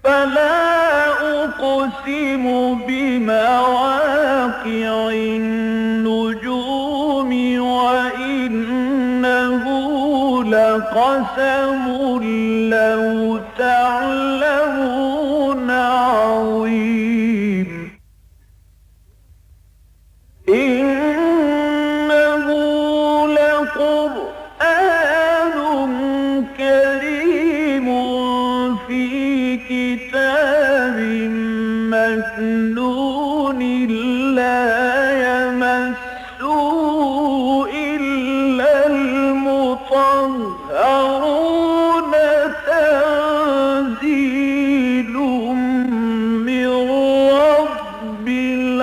فلا أقسم بمواقع النجوم وإنه لقسم لو تعلمون عظيم إنه لقرآن كريم في كتاب مكنون لا يمسه إلا المطهرون تنزيل من رب العالمين.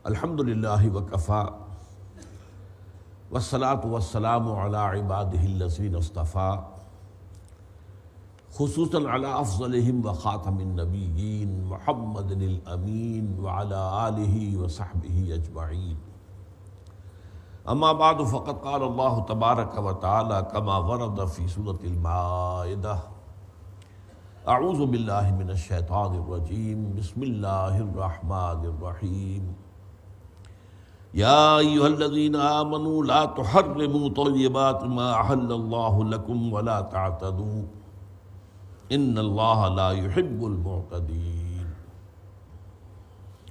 الحمدللہ وکفیٰ والصلاة والسلام علی عبادہ الذین اصطفیٰ خصوصاً علی افضلہم وخاتم النبیین محمد الامین وعلی آلہ وصحبہ اجمعین. اما بعد فقد قال اللہ تبارک وتعالی کما ورد فی سورۃ المائدہ اعوذ باللہ من الشیطان الرجیم بسم اللہ الرحمن الرحیم یا ایھا الذین آمنوا لا تحرموا طیبات ما احل اللہ لکم ولا تعتدوا ان اللہ لا يحب المعتدین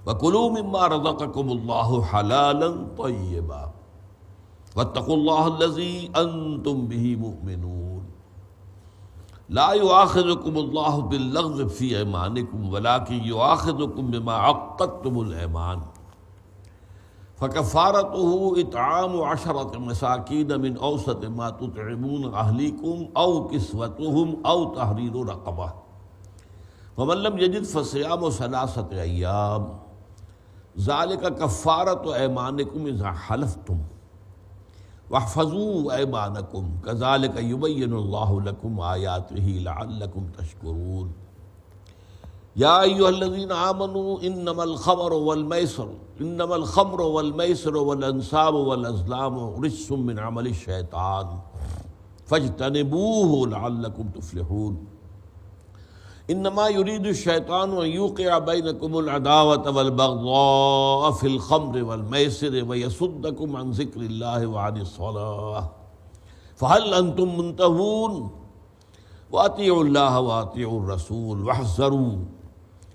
وکلوا مما رزقکم اللہ حلالا طیبا واتقوا اللہ الذی انتم بہ مؤمنون لا يؤاخذکم اللہ باللغو فی ایمانکم ولکن یؤاخذکم بما عقدتم الایمان فکفارتہ اطعام 10 مساکین من اوسط ما تطعمون اہلیکم او کسوتہم او تحریر رقبہ فمن لم یجد فصیام 3 ایام ذلک کفارۃ ایمانکم اذا حلفتم واحفظوا ایمانکم کذلک یبین اللہ لکم آیاتہ لعلکم تشکرون. یا ایھا الذین آمنوا انما الخمر والمیسر والانصاب والازلام رجس من عمل الشیطان فاجتنبوه لعلکم تفلحون. انما يريد الشیطان ان یوقع بینکم العداوۃ والبغضاء فی الخمر والمیسر ویصدکم عن ذکر اللہ وعن الصلاۃ فهل انتم منتہون واطیعوا اللہ واطیعوا الرسول واحذروا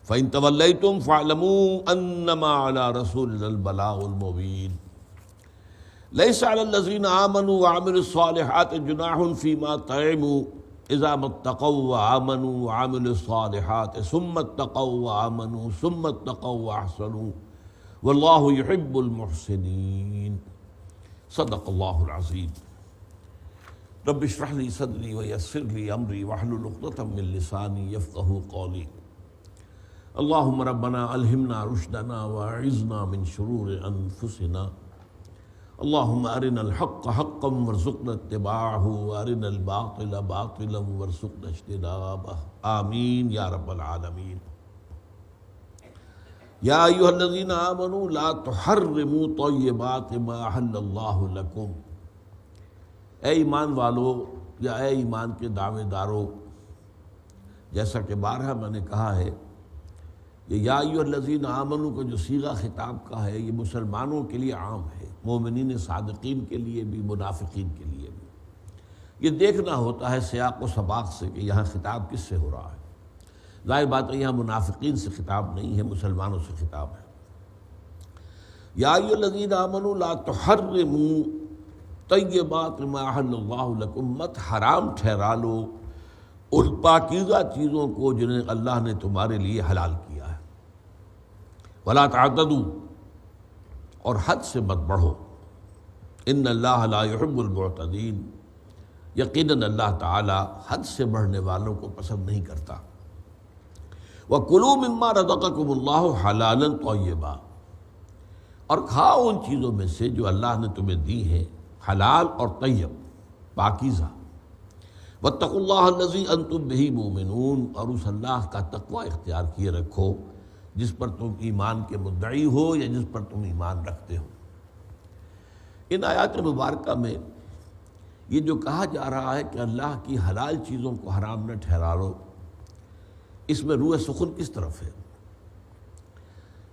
فإن تولیتم فاعلموا انما علی رسولنا البلاغ المبین. لیس علی الذین آمنوا وعملوا الصالحات جناح فیما طعموا اذا ما اتقوا وآمنوا وعملوا الصالحات ثم اتقوا وآمنوا ثم اتقوا واحسنوا واللہ يحب المحسنین. صدق اللہ العظیم. رب اشرح لی صدری ویسر لی امری واحلل عقدۃ من لسانی یفقہوا قولی. اللہم ربنا الہمنا رشدنا واعذنا من شرور انفسنا. اللہم ارنا الحق حقا وارزقنا اتباعہ وارنا الباطل باطلا وارزقنا اجتنابہ آمین یا رب العالمین. یا ایھا الذین آمنوا لا تحرموا طیبات ما احل اللہ لکم. اے ایمان والو یا اے ایمان کے دعوے دارو، جیسا کہ بارہا میں نے کہا ہے یہ یا ایھا الذین آمنوا کا جو صیغہ خطاب کا ہے یہ مسلمانوں کے لیے عام ہے، مومنین صادقین کے لیے بھی، منافقین کے لیے بھی. یہ دیکھنا ہوتا ہے سیاق و سباق سے کہ یہاں خطاب کس سے ہو رہا ہے. ظاہر بات ہے یہاں منافقین سے خطاب نہیں ہے، مسلمانوں سے خطاب ہے. یا ایھا الذین آمنوا لا تحرموا طیبات ما احل اللہ لکم، مت حرام ٹھہرا لو ان پاکیزہ چیزوں کو جنہیں اللہ نے تمہارے لیے حلال کیا ہے. ولا تعتدوا، اور حد سے مت بڑھو. ان اللہ لا يحب المعتدین، یقیناً اللہ تعالی حد سے بڑھنے والوں کو پسند نہیں کرتا۔ وَكُلُوا مِمَّا رَزَقَكُمُ اللَّهُ حَلَالًا طَيِّبًا، اور کھاؤ ان چیزوں میں سے جو اللہ نے تمہیں دی ہیں، حلال اور طیب، پاکیزہ۔ وَاتَّقُوا اللَّهَ الَّذِي أَنتُم بِهِ مُؤْمِنُونَ، اور اس اللہ کا تقوی اختیار کیے رکھو جس پر تم ایمان کے مدعی ہو یا جس پر تم ایمان رکھتے ہو۔ ان آیات مبارکہ میں یہ جو کہا جا رہا ہے کہ اللہ کی حلال چیزوں کو حرام نہ ٹھہراؤ، اس میں روح سخن کس طرف ہے؟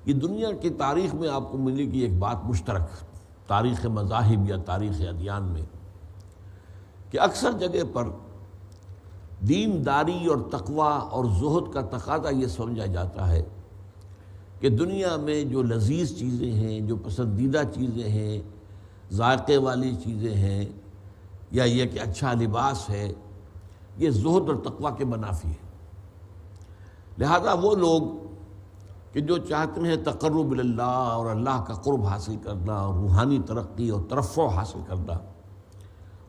یہ دنیا کی تاریخ میں آپ کو ملے گی ایک بات مشترک، تاریخ مذاہب یا تاریخ ادیان میں، کہ اکثر جگہ پر دینداری اور تقوی اور زہد کا تقاضا یہ سمجھا جاتا ہے کہ دنیا میں جو لذیذ چیزیں ہیں، جو پسندیدہ چیزیں ہیں، ذائقے والی چیزیں ہیں، یا یہ کہ اچھا لباس ہے، یہ زہد اور تقوی کے منافی ہے۔ لہذا وہ لوگ کہ جو چاہتے ہیں تقرب اللہ اور اللہ کا قرب حاصل کرنا اور روحانی ترقی اور ترفع حاصل کرنا،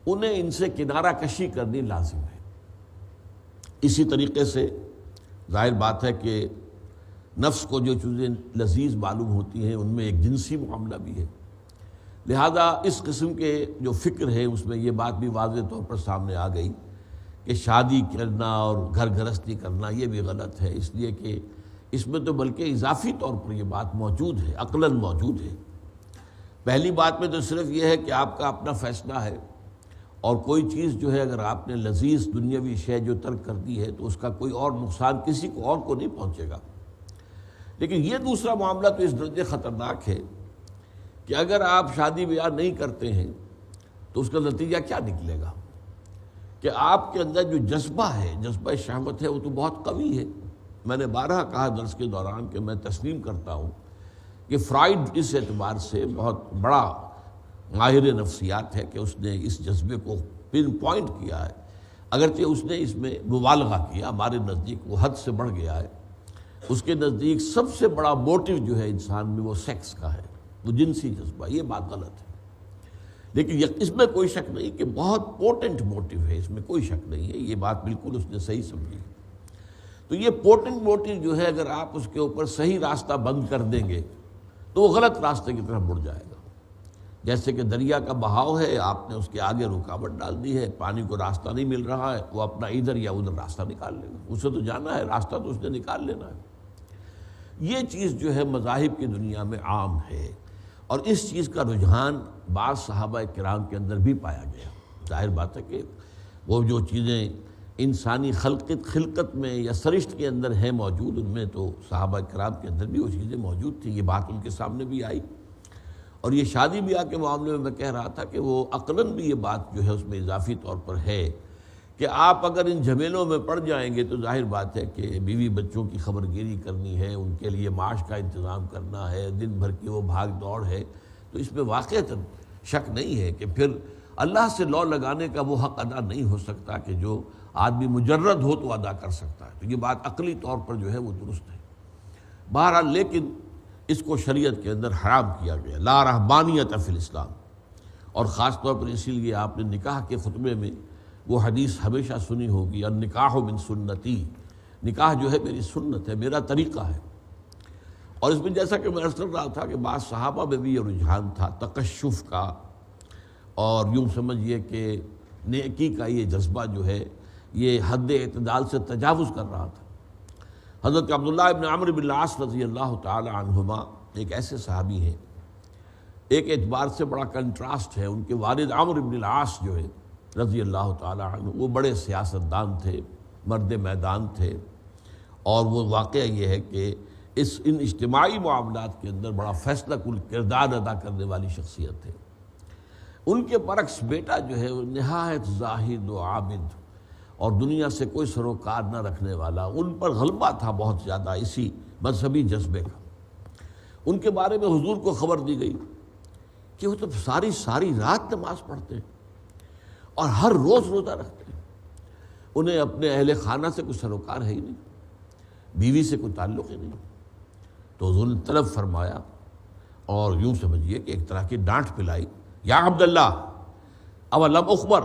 انہیں ان سے کنارہ کشی کرنی لازم ہے۔ اسی طریقے سے ظاہر بات ہے کہ نفس کو جو چیزیں لذیذ معلوم ہوتی ہیں ان میں ایک جنسی معاملہ بھی ہے، لہذا اس قسم کے جو فکر ہے اس میں یہ بات بھی واضح طور پر سامنے آ گئی کہ شادی کرنا اور گھر گھرستی کرنا یہ بھی غلط ہے، اس لیے کہ اس میں تو بلکہ اضافی طور پر یہ بات موجود ہے، عقلاً موجود ہے۔ پہلی بات میں تو صرف یہ ہے کہ آپ کا اپنا فیصلہ ہے، اور کوئی چیز جو ہے اگر آپ نے لذیذ دنیاوی شے جو ترک کر دی ہے تو اس کا کوئی اور نقصان کسی کو اور کو نہیں پہنچے گا۔ لیکن یہ دوسرا معاملہ تو اس درجے خطرناک ہے کہ اگر آپ شادی بیاہ نہیں کرتے ہیں تو اس کا نتیجہ کیا نکلے گا کہ آپ کے اندر جو جذبہ ہے، جذبہ شہوت ہے، وہ تو بہت قوی ہے۔ میں نے بارہا کہا درس کے دوران کہ میں تسلیم کرتا ہوں کہ فرائڈ اس اعتبار سے بہت بڑا ماہر نفسیات ہے کہ اس نے اس جذبے کو پن پوائنٹ کیا ہے، اگرچہ اس نے اس میں مبالغہ کیا، ہمارے نزدیک وہ حد سے بڑھ گیا ہے۔ اس کے نزدیک سب سے بڑا موٹیو جو ہے انسان میں وہ سیکس کا ہے، وہ جنسی جذبہ۔ یہ بات غلط ہے، لیکن اس میں کوئی شک نہیں کہ بہت پوٹنٹ موٹیو ہے، اس میں کوئی شک نہیں ہے، یہ بات بالکل اس نے صحیح سمجھی۔ تو یہ پوٹنٹ موٹیو جو ہے اگر آپ اس کے اوپر صحیح راستہ بند کر دیں گے تو وہ غلط راستے کی طرف مڑ جائے گا۔ جیسے کہ دریا کا بہاؤ ہے، آپ نے اس کے آگے رکاوٹ ڈال دی ہے، پانی کو راستہ نہیں مل رہا ہے، وہ اپنا ادھر یا ادھر راستہ نکال لے گا، اسے تو جانا ہے، راستہ تو اس نے نکال لینا ہے۔ یہ چیز جو ہے مذاہب کی دنیا میں عام ہے، اور اس چیز کا رجحان بعض صحابہ کرام کے اندر بھی پایا گیا۔ ظاہر بات ہے کہ وہ جو چیزیں انسانی خلقت میں یا سرشت کے اندر ہیں موجود، ان میں تو صحابہ کرام کے اندر بھی وہ چیزیں موجود تھیں، یہ بات ان کے سامنے بھی آئی۔ اور یہ شادی بیاہ کے معاملے میں کہہ رہا تھا کہ وہ عقلاً بھی یہ بات جو ہے اس میں اضافی طور پر ہے کہ آپ اگر ان جھمیلوں میں پڑ جائیں گے تو ظاہر بات ہے کہ بیوی بچوں کی خبر گیری کرنی ہے، ان کے لیے معاش کا انتظام کرنا ہے، دن بھر کی وہ بھاگ دوڑ ہے، تو اس میں واقعتاً شک نہیں ہے کہ پھر اللہ سے لو لگانے کا وہ حق ادا نہیں ہو سکتا کہ جو آدمی مجرد ہو تو ادا کر سکتا ہے۔ تو یہ بات عقلی طور پر جو ہے وہ درست ہے۔ بہرحال لیکن اس کو شریعت کے اندر حرام کیا گیا، لا رہبانیت فی الاسلام، اور خاص طور پر اسی لیے آپ نے نکاح کے خطبے میں وہ حدیث ہمیشہ سنی ہوگی، النکاح من سنتی، نکاح جو ہے میری سنت ہے، میرا طریقہ ہے۔ اور اس میں جیسا کہ میں عرض کر رہا تھا کہ بعض صحابہ میں بھی یہ رجحان تھا تکشف کا، اور یوں سمجھیے کہ نیکی کا یہ جذبہ جو ہے یہ حد اعتدال سے تجاوز کر رہا تھا۔ حضرت عبداللہ ابن عمرو بن العاص رضی اللہ تعالی عنہما ایک ایسے صحابی ہیں، ایک اعتبار سے بڑا کنٹراسٹ ہے، ان کے والد عمرو بن العاص جو ہے رضی اللہ تعالی عنہ وہ بڑے سیاستدان تھے، مرد میدان تھے، اور وہ واقعہ یہ ہے کہ ان اجتماعی معاملات کے اندر بڑا فیصلہ کن کردار ادا کرنے والی شخصیت تھے۔ ان کے برعکس بیٹا جو ہے وہ نہایت زاہد و عابد اور دنیا سے کوئی سروکار نہ رکھنے والا، ان پر غلبہ تھا بہت زیادہ اسی مذہبی جذبے کا۔ ان کے بارے میں حضور کو خبر دی گئی کہ وہ تو ساری رات نماز پڑھتے ہیں اور ہر روز روزہ رکھتے ہیں، انہیں اپنے اہل خانہ سے کوئی سروکار ہے ہی نہیں، بیوی سے کوئی تعلق ہی نہیں۔ تو حضور نے طلب فرمایا اور یوں سمجھیے کہ ایک طرح کی ڈانٹ پلائی، یا عبداللہ اولم اخبر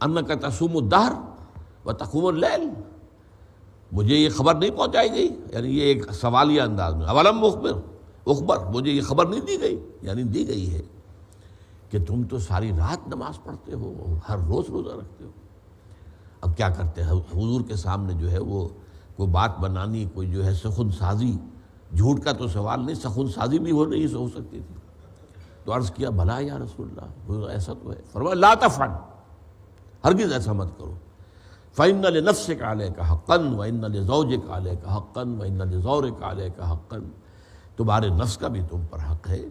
انک تصوم الدہر وتقوم اللیل، مجھے یہ خبر نہیں پہنچائی گئی، یعنی یہ ایک سوالیہ انداز میں، اولم اخبر مجھے یہ خبر نہیں دی گئی، یعنی دی گئی ہے کہ تم تو ساری رات نماز پڑھتے ہو، ہر روز روزہ رکھتے ہو۔ اب کیا کرتے ہیں حضور کے سامنے جو ہے وہ کوئی بات بنانی، کوئی جو ہے سخن سازی، جھوٹ کا تو سوال نہیں، سخن سازی بھی نہیں ہو سکتی تھی۔ تو عرض کیا بھلا یا رسول اللہ ایسا تو ہے، فرمایا لا تفعل، ہرگز ایسا مت کرو، فإن لنفسك عليك حقا وإن لزوجك عليك حقا وإن لزورك عليك حقا، تمہارے نفس کا بھی تم پر حق ہے،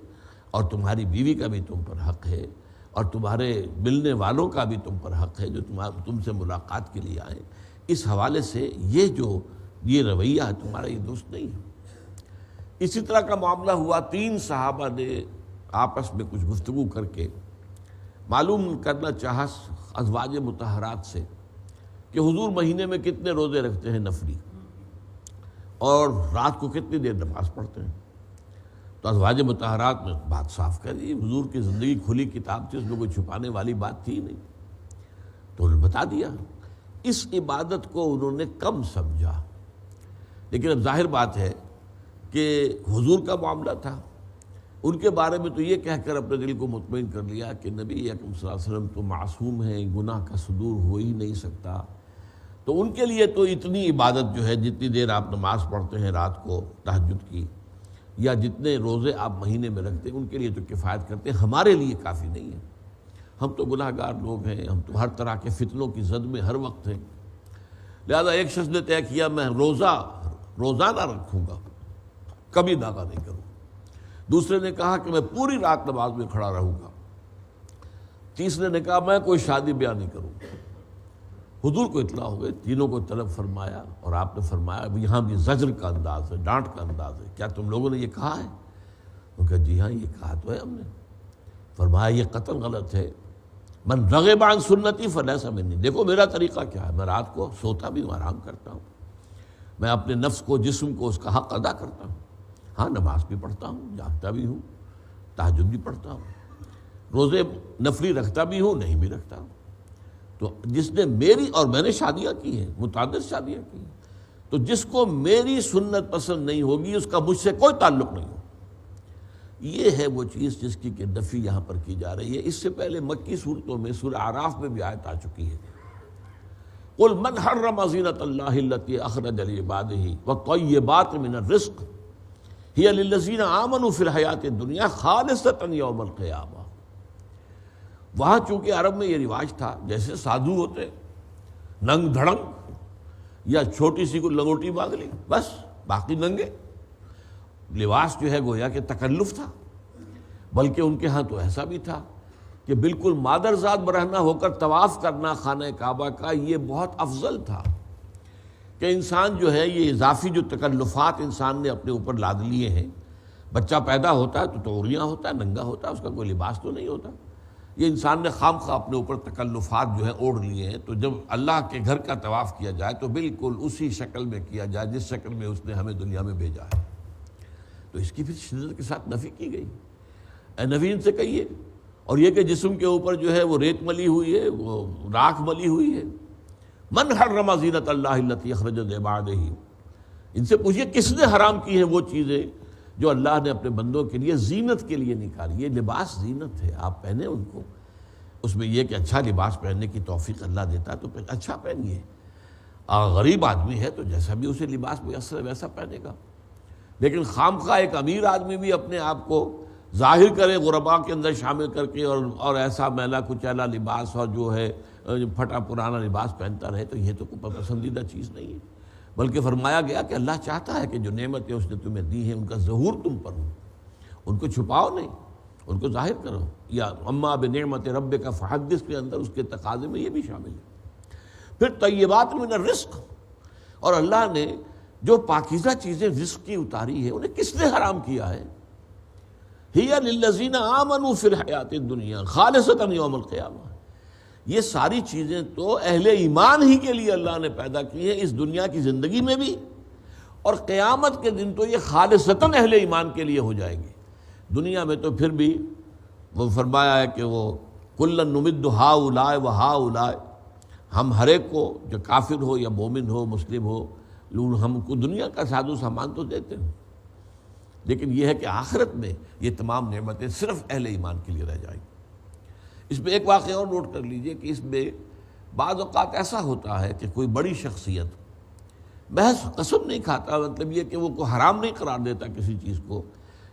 اور تمہاری بیوی کا بھی تم پر حق ہے، اور تمہارے ملنے والوں کا بھی تم پر حق ہے جو تم سے ملاقات کے لیے آئے۔ اس حوالے سے یہ رویہ ہے تمہارا، یہ درست نہیں ہے۔ اسی طرح کا معاملہ ہوا، 3 صحابہ نے آپس میں کچھ گفتگو کر کے معلوم کرنا چاہا ازواج مطہرات سے کہ حضور مہینے میں کتنے روزے رکھتے ہیں نفلی، اور رات کو کتنی دیر نماز پڑھتے ہیں۔ تو ازواج مطہرات نے بات صاف کر دی، حضور کی زندگی کھلی کتاب تھی، اس میں کوئی چھپانے والی بات تھی نہیں، تو انہوں نے بتا دیا۔ اس عبادت کو انہوں نے کم سمجھا، لیکن اب ظاہر بات ہے کہ حضور کا معاملہ تھا، ان کے بارے میں تو یہ کہہ کر اپنے دل کو مطمئن کر لیا کہ نبی اکرم صلی اللہ علیہ وسلم تو معصوم ہیں، گناہ کا صدور ہو ہی نہیں سکتا، تو ان کے لیے تو اتنی عبادت جو ہے، جتنی دیر آپ نماز پڑھتے ہیں رات کو تہجد کی، یا جتنے روزے آپ مہینے میں رکھتے ہیں، ان کے لیے تو کفایت کرتے ہیں، ہمارے لیے کافی نہیں ہے۔ ہم تو گناہ گار لوگ ہیں، ہم تو ہر طرح کے فتنوں کی زد میں ہر وقت ہیں۔ لہذا ایک شخص نے طے کیا میں روزانہ رکھوں گا، کبھی داغا نہیں کروں۔ دوسرے نے کہا کہ میں پوری رات نماز میں کھڑا رہوں گا۔ تیسرے نے کہا میں کوئی شادی بیاہ نہیں کروں گا۔ حضور کو اطلاع ہو گئی، تینوں کو طلب فرمایا، اور آپ نے فرمایا اب یہاں بھی زجر کا انداز ہے، ڈانٹ کا انداز ہے، کیا تم لوگوں نے یہ کہا ہے؟ انہوں نے کہا جی ہاں یہ کہا تو ہے ہم نے۔ فرمایا یہ قطعاً غلط ہے، من رغب عن سنتی فلیس منی، دیکھو میرا طریقہ کیا ہے، میں رات کو سوتا بھی ہوں، آرام کرتا ہوں، میں اپنے نفس کو جسم کو اس کا حق ادا کرتا ہوں، ہاں نماز بھی پڑھتا ہوں، جاگتا بھی ہوں، تہجد بھی پڑھتا ہوں، روزے نفلی رکھتا بھی ہوں، نہیں بھی رکھتا ہوں۔ تو جس نے اور میں نے شادیاں کی ہیں، متعدد شادیاں کی ہیں، تو جس کو میری سنت پسند نہیں ہوگی اس کا مجھ سے کوئی تعلق نہیں ہو۔ یہ ہے وہ چیز جس کی کہ نفی یہاں پر کی جا رہی ہے۔ اس سے پہلے مکی صورتوں میں سورہ اعراف میں بھی آیت آ چکی ہے، قل من حرم زینۃ اللہ التی اخرج لعبادہ والطیبات من الرزق ہی للذین آمنوا فی الحیاۃ الدنیا خالصۃ یوم القیامہ۔ وہاں چونکہ عرب میں یہ رواج تھا، جیسے سادھو ہوتے ننگ دھڑنگ یا چھوٹی سی کو لنگوٹی مانگ لی بس، باقی ننگے، لباس جو ہے گویا کہ تکلف تھا، بلکہ ان کے ہاں تو ایسا بھی تھا کہ بالکل مادرزاد برہنہ ہو کر طواف کرنا خانہ کعبہ کا یہ بہت افضل تھا، کہ انسان جو ہے یہ اضافی جو تکلفات انسان نے اپنے اوپر لاد لیے ہیں، بچہ پیدا ہوتا ہے تو توریاں ہوتا ہے، ننگا ہوتا ہے، اس کا کوئی لباس تو نہیں ہوتا، یہ انسان نے خام خواہ اپنے اوپر تکلفات جو ہے اوڑھ لیے ہیں، تو جب اللہ کے گھر کا طواف کیا جائے تو بالکل اسی شکل میں کیا جائے جس شکل میں اس نے ہمیں دنیا میں بھیجا ہے۔ تو اس کی پھر شدت کے ساتھ نفی کی گئی، اے نبی ان سے کہیے، اور یہ کہ جسم کے اوپر جو ہے وہ ریت ملی ہوئی ہے، وہ راکھ ملی ہوئی ہے، من حرم زینۃ اللہ التی اخرج لعبادہ، ان سے پوچھئے کس نے حرام کی ہیں وہ چیزیں جو اللہ نے اپنے بندوں کے لیے زینت کے لیے نکالی۔ یہ لباس زینت ہے، آپ پہنیں ان کو، اس میں یہ کہ اچھا لباس پہننے کی توفیق اللہ دیتا ہے تو پھر اچھا پہنیے۔ غریب آدمی ہے تو جیسا بھی اسے لباس میسر ہے ویسا پہنے گا، لیکن خام خواہ ایک امیر آدمی بھی اپنے آپ کو ظاہر کرے غرباء کے اندر شامل کر کے اور ایسا میلا کچیلا لباس اور جو ہے پھٹا پرانا لباس پہنتا رہے، تو یہ تو کوئی پسندیدہ چیز نہیں ہے، بلکہ فرمایا گیا کہ اللہ چاہتا ہے کہ جو نعمتیں اس نے تمہیں دی ہیں ان کا ظہور تم پر ہو، ان کو چھپاؤ نہیں، ان کو ظاہر کرو۔ یا اما بنعمت ربک فحدث کے اندر اس کے تقاضے میں یہ بھی شامل ہے۔ پھر طیبات من الرزق، اور اللہ نے جو پاکیزہ چیزیں رزق کی اتاری ہے انہیں کس نے حرام کیا ہے؟ ہی للذین آمنوا فی الحیاۃ الدنیا خالصۃ یوم القیامہ، یہ ساری چیزیں تو اہل ایمان ہی کے لیے اللہ نے پیدا کی ہیں، اس دنیا کی زندگی میں بھی، اور قیامت کے دن تو یہ خالصتاً اہل ایمان کے لیے ہو جائیں گے۔ دنیا میں تو پھر بھی وہ فرمایا ہے کہ وہ کلن نمد ہؤلاء و ہؤلاء، ہم ہر ایک کو جو کافر ہو یا مومن ہو مسلم ہو ہم کو دنیا کا ساز و سامان تو دیتے ہیں، لیکن یہ ہے کہ آخرت میں یہ تمام نعمتیں صرف اہل ایمان کے لیے رہ جائیں گی۔ اس میں ایک واقعہ اور نوٹ کر لیجئے کہ اس میں بعض اوقات ایسا ہوتا ہے کہ کوئی بڑی شخصیت محض قسم نہیں کھاتا، مطلب یہ کہ وہ کو حرام نہیں قرار دیتا کسی چیز کو،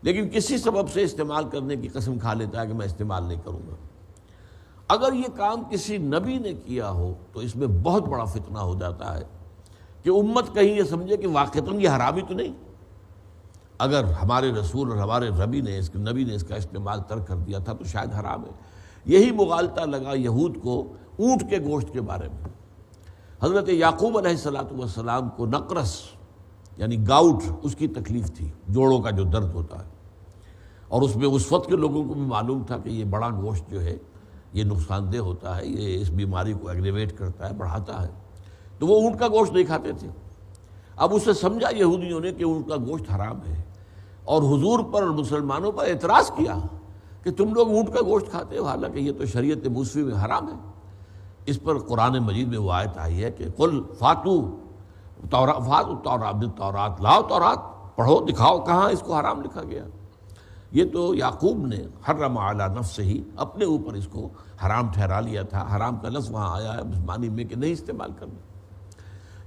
لیکن کسی سبب سے استعمال کرنے کی قسم کھا لیتا ہے کہ میں استعمال نہیں کروں گا۔ اگر یہ کام کسی نبی نے کیا ہو تو اس میں بہت بڑا فتنہ ہو جاتا ہے کہ امت کہیں یہ سمجھے کہ واقعتاً یہ حرامی تو نہیں، اگر ہمارے رسول اور ہمارے نبی نے اس کا استعمال ترک کر دیا تھا تو شاید حرام ہے۔ یہی مغالطہ لگا یہود کو اونٹ کے گوشت کے بارے میں۔ حضرت یعقوب علیہ السلام کو نقرس یعنی گاؤٹ اس کی تکلیف تھی، جوڑوں کا جو درد ہوتا ہے، اور اس میں اس وقت کے لوگوں کو بھی معلوم تھا کہ یہ بڑا گوشت جو ہے یہ نقصان دہ ہوتا ہے، یہ اس بیماری کو ایگریویٹ کرتا ہے، بڑھاتا ہے، تو وہ اونٹ کا گوشت نہیں کھاتے تھے۔ اب اسے سمجھا یہودیوں نے کہ اونٹ کا گوشت حرام ہے، اور حضور پر اور مسلمانوں پر اعتراض کیا کہ تم لوگ اونٹ کا گوشت کھاتے ہو، حالانکہ یہ تو شریعت موسوی میں حرام ہے۔ اس پر قرآن مجید میں وہ آیت آئی ہے کہ قل فاتو التورات، لاؤ تورات، پڑھو دکھاؤ کہاں اس کو حرام لکھا گیا۔ یہ تو یعقوب نے حرم علی نفسہ ہی اپنے اوپر اس کو حرام ٹھہرا لیا تھا۔ حرام کا لفظ وہاں آیا ہے اس معنی میں کہ نہیں استعمال کرنا۔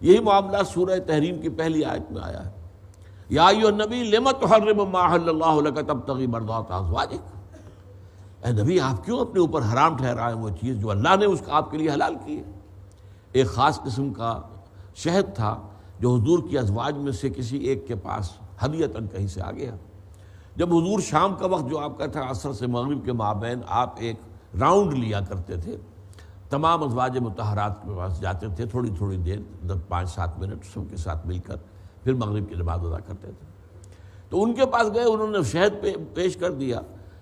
یہی معاملہ سورہ تحریم کی پہلی آیت میں آیا ہے، یا ایھا النبی لم تحرم ما احل اللہ لک تبتغی مرضات ازواجک، اے نبی آپ کیوں اپنے اوپر حرام ٹھہرائیں وہ چیز جو اللہ نے اس کا آپ کے لیے حلال کی ہے۔ ایک خاص قسم کا شہد تھا جو حضور کی ازواج میں سے کسی ایک کے پاس ہدیتاً کہیں سے آ گیا۔ جب حضور شام کا وقت جو آپ کا تھا عصر سے مغرب کے مابین آپ ایک راؤنڈ لیا کرتے تھے، تمام ازواج مطہرات کے پاس جاتے تھے تھوڑی تھوڑی دیر، 5-7 منٹ سب کے ساتھ مل کر، پھر مغرب کی نماز ادا کرتے تھے۔ تو ان کے پاس گئے، انہوں نے شہد پیش کر دیا،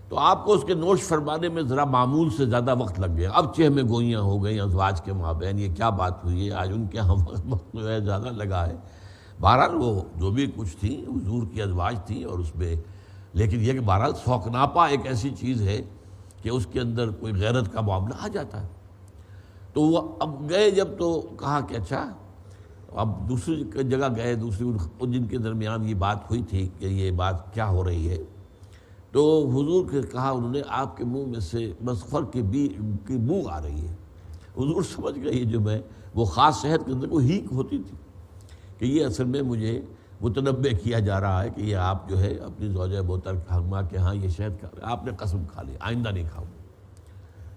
تو آپ کو اس کے نوش فرمانے میں ذرا معمول سے زیادہ وقت لگ گیا۔ اب چہ میں گوئیاں ہو گئیں ازواج کے مابین، یہ کیا بات ہوئی ہے، آج ان کے ہاں وقت جو ہے زیادہ لگا ہے۔ بہرحال وہ جو بھی کچھ تھی حضور کی ازواج تھی، اور اس میں لیکن یہ کہ بہرحال سوکناپا ایک ایسی چیز ہے کہ اس کے اندر کوئی غیرت کا معاملہ آ جاتا ہے۔ تو وہ اب گئے جب تو کہا کہ اچھا، اب دوسری جگہ گئے، دوسری جن کے درمیان یہ بات ہوئی تھی کہ یہ بات کیا ہو رہی ہے، تو حضور کے کہا انہوں نے آپ کے منہ میں سے مسخر کی بو آ رہی ہے۔ حضور سمجھ گئے یہ جو میں وہ خاص شہد کے اندر کوئی ہیک ہوتی تھی کہ یہ اصل میں مجھے متنبع کیا جا رہا ہے کہ یہ آپ جو ہے اپنی زوجہ محترمہ کے ہاں یہ شہد کھا رہے، آپ نے قسم کھا لی آئندہ نہیں کھاؤں۔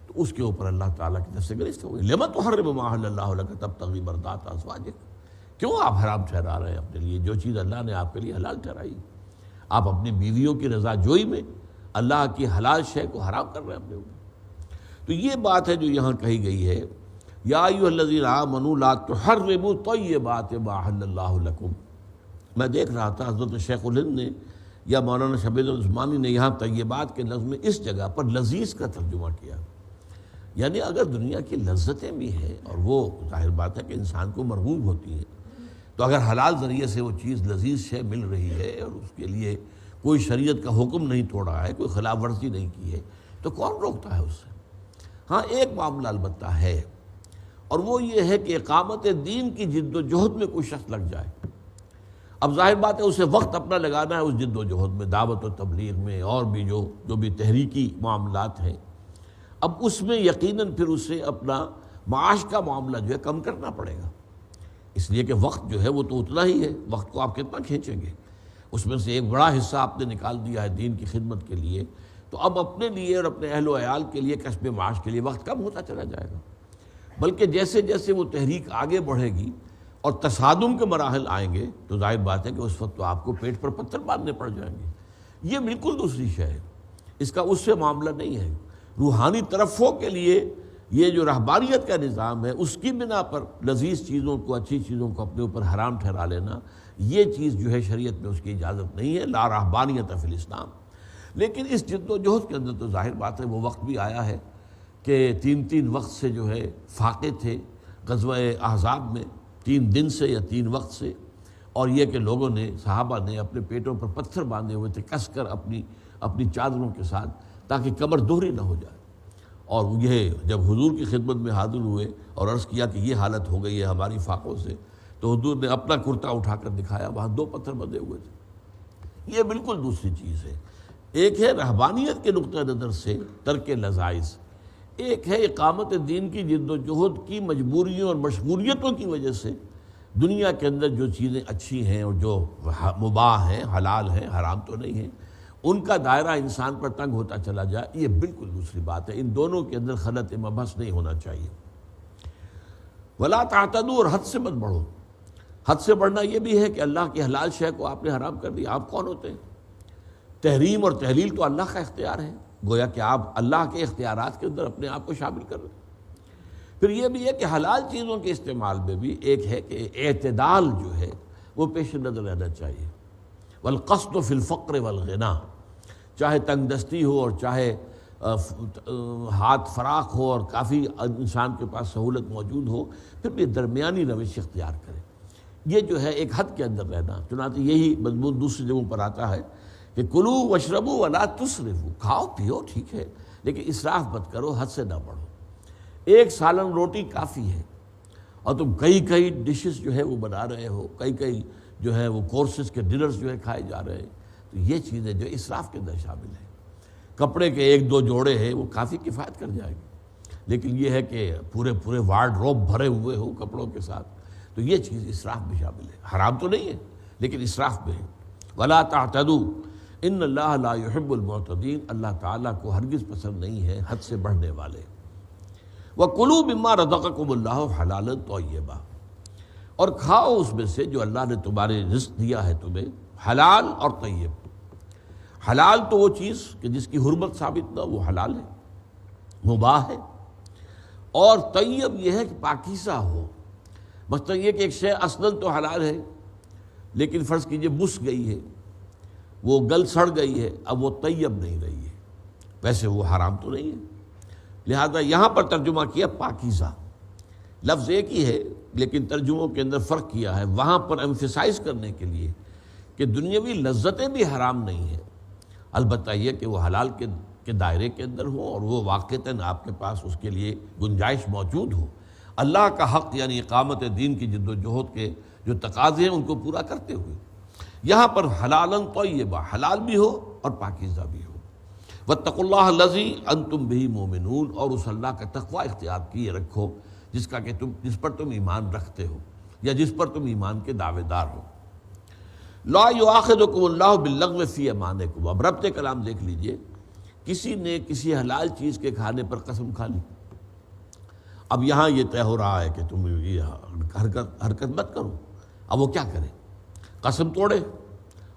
تو اس کے اوپر اللہ تعالیٰ کی طرف سے گرفت ہو گئی، لم تحرم ما احل اللہ لک تبتغی مرضات ازواجک، کیوں آپ حرام ٹھہرا رہے ہیں اپنے لیے جو چیز اللہ نے آپ کے لیے حلال ٹھہرائی۔ آپ اپنی بیویوں کی رضا جوئی میں اللہ کی حلال شے کو حرام کر رہے ہیں اپنے اوپر۔ تو یہ بات ہے جو یہاں کہی گئی ہے، یا ایھا الذین آمنوا لا تحرموا طیبات ما احل اللہ لکم۔ میں دیکھ رہا تھا حضرت شیخ الہند نے یا مولانا شبیر العثمانی نے یہاں طیبات کے لفظ میں اس جگہ پر لذیذ کا ترجمہ کیا، یعنی اگر دنیا کی لذتیں بھی ہیں اور وہ ظاہر بات ہے کہ انسان کو مرغوب ہوتی ہے، تو اگر حلال ذریعے سے وہ چیز لذیذ شے مل رہی ہے اور اس کے لیے کوئی شریعت کا حکم نہیں توڑا ہے، کوئی خلاف ورزی نہیں کی ہے، تو کون روکتا ہے اس سے؟ ہاں ایک معاملہ البتہ ہے، اور وہ یہ ہے کہ اقامت دین کی جد و جہد میں کوئی شخص لگ جائے۔ اب ظاہر بات ہے اسے وقت اپنا لگانا ہے اس جد و جہد میں، دعوت و تبلیغ میں، اور بھی جو بھی تحریکی معاملات ہیں۔ اب اس میں یقیناً پھر اسے اپنا معاش کا معاملہ جو ہے کم کرنا پڑے گا، اس لیے کہ وقت جو ہے وہ تو اتنا ہی ہے، وقت کو آپ کتنا کھینچیں گے، اس میں سے ایک بڑا حصہ آپ نے نکال دیا ہے دین کی خدمت کے لیے، تو اب اپنے لیے اور اپنے اہل و عیال کے لیے کسب معاش کے لیے وقت کم ہوتا چلا جائے گا۔ بلکہ جیسے جیسے وہ تحریک آگے بڑھے گی اور تصادم کے مراحل آئیں گے، تو ظاہر بات ہے کہ اس وقت تو آپ کو پیٹ پر پتھر باندھنے پڑ جائیں گے۔ یہ بالکل دوسری شے ہے، اس کا اس سے معاملہ نہیں ہے۔ روحانی ترفع کے لیے یہ جو رہبانیت کا نظام ہے، اس کی بنا پر لذیذ چیزوں کو، اچھی چیزوں کو اپنے اوپر حرام ٹھہرا لینا، یہ چیز جو ہے شریعت میں اس کی اجازت نہیں ہے، لا رہبانیت فی الاسلام۔ لیکن اس جد و جہد کے اندر تو ظاہر بات ہے وہ وقت بھی آیا ہے کہ 3 وقت سے جو ہے فاقے تھے غزوہ احزاب میں، 3 دن سے یا 3 وقت سے، اور یہ کہ لوگوں نے، صحابہ نے اپنے پیٹوں پر پتھر باندھے ہوئے تھے، کس کر اپنی چادروں کے ساتھ، تاکہ کمر دوہری نہ ہو جائے۔ اور یہ جب حضور کی خدمت میں حاضر ہوئے اور عرض کیا کہ یہ حالت ہو گئی ہے ہماری فاقوں سے، تو حضور نے اپنا کرتا اٹھا کر دکھایا، وہاں 2 پتھر بندھے ہوئے تھے۔ یہ بالکل دوسری چیز ہے۔ ایک ہے رہبانیت کے نقطہ نظر سے ترک لذائذ، ایک ہے اقامت دین کی جد و جہد کی مجبوریوں اور مشغولیتوں کی وجہ سے دنیا کے اندر جو چیزیں اچھی ہیں اور جو مباح ہیں، حلال ہیں، حرام تو نہیں ہیں، ان کا دائرہ انسان پر تنگ ہوتا چلا جائے، یہ بالکل دوسری بات ہے۔ ان دونوں کے اندر خلط مبحث نہیں ہونا چاہیے۔ ولا تعتدوا، اور حد سے مت بڑھو۔ حد سے بڑھنا یہ بھی ہے کہ اللہ کی حلال شے کو آپ نے حرام کر دیا۔ آپ کون ہوتے ہیں؟ تحریم اور تحلیل تو اللہ کا اختیار ہے، گویا کہ آپ اللہ کے اختیارات کے اندر اپنے آپ کو شامل کر رہے ہیں۔ پھر یہ بھی ہے کہ حلال چیزوں کے استعمال میں بھی ایک ہے کہ اعتدال جو ہے وہ پیش نظر رہنا چاہیے۔ والقصد فی الفقر والغنا، چاہے تنگ دستی ہو اور چاہے ہاتھ فراخ ہو اور کافی انسان کے پاس سہولت موجود ہو، پھر بھی درمیانی روش اختیار کرے۔ یہ جو ہے ایک حد کے اندر رہنا، چنانچہ یہی مضمون دوسری جگہوں پر آتا ہے کہ کلوا واشربوا ولا تسرفوا، کھاؤ پیو ٹھیک ہے لیکن اسراف مت کرو، حد سے نہ بڑھو۔ ایک سالن روٹی کافی ہے اور تم کئی ڈشز جو ہے وہ بنا رہے ہو، کئی جو ہے وہ کورسز کے ڈنرز جو ہے کھائے جا رہے ہیں، تو یہ چیزیں جو اسراف کے اندر شامل ہیں۔ کپڑے کے 1-2 جوڑے ہیں وہ کافی کفایت کر جائے گی، لیکن یہ ہے کہ پورے وارڈروب بھرے ہوئے ہو کپڑوں کے ساتھ، تو یہ چیز اسراف میں شامل ہے۔ حرام تو نہیں ہے لیکن اسراف میں ہے۔ ولا تعتدوا ان اللہ لا يحب المعتدین، اللہ تعالیٰ کو ہرگز پسند نہیں ہے حد سے بڑھنے والے۔ وَكُلُوا مِمَّا رَزَقَكُمُ اللَّهُ حَلَالًا طَيِّبًا، اور کھاؤ اس میں سے جو اللہ نے تمہارے رزق دیا ہے تمہیں، حلال اور طیب۔ حلال تو وہ چیز کہ جس کی حرمت ثابت نہ، وہ حلال ہے، مباح ہے، اور طیب یہ ہے کہ پاکیزہ ہو۔ مثلا یہ کہ ایک شے اصلاً تو حلال ہے لیکن فرض کیجئے مس گئی ہے، وہ گل سڑ گئی ہے، اب وہ طیب نہیں رہی ہے، ویسے وہ حرام تو نہیں ہے، لہذا یہاں پر ترجمہ کیا پاکیزہ۔ لفظ ایک ہی ہے لیکن ترجموں کے اندر فرق کیا ہے، وہاں پر ایمفیسائز کرنے کے لیے کہ دنیاوی لذتیں بھی حرام نہیں ہیں، البتہ یہ کہ وہ حلال کے دائرے کے اندر ہو اور وہ واقعتاً آپ کے پاس اس کے لیے گنجائش موجود ہو، اللہ کا حق یعنی اقامت دین کی جد و جہد کے جو تقاضے ہیں ان کو پورا کرتے ہوئے۔ یہاں پر حلالً طیبا، حلال بھی ہو اور پاکیزہ بھی ہو۔ واتقوا اللہ الذی انتم بہ مؤمنون، اور اس اللہ کا تقوی اختیار کیے رکھو جس پر تم ایمان رکھتے ہو یا جس پر تم ایمان کے دعوے دار ہو۔ لا یؤاخذکم اللہ باللغو فی ایمانکم، اب ربط کلام دیکھ لیجئے، کسی نے کسی حلال چیز کے کھانے پر قسم کھا لی، اب یہاں یہ طے ہو رہا ہے کہ تم یہ حرکت مت کرو، اب وہ کیا کرے؟ قسم توڑے،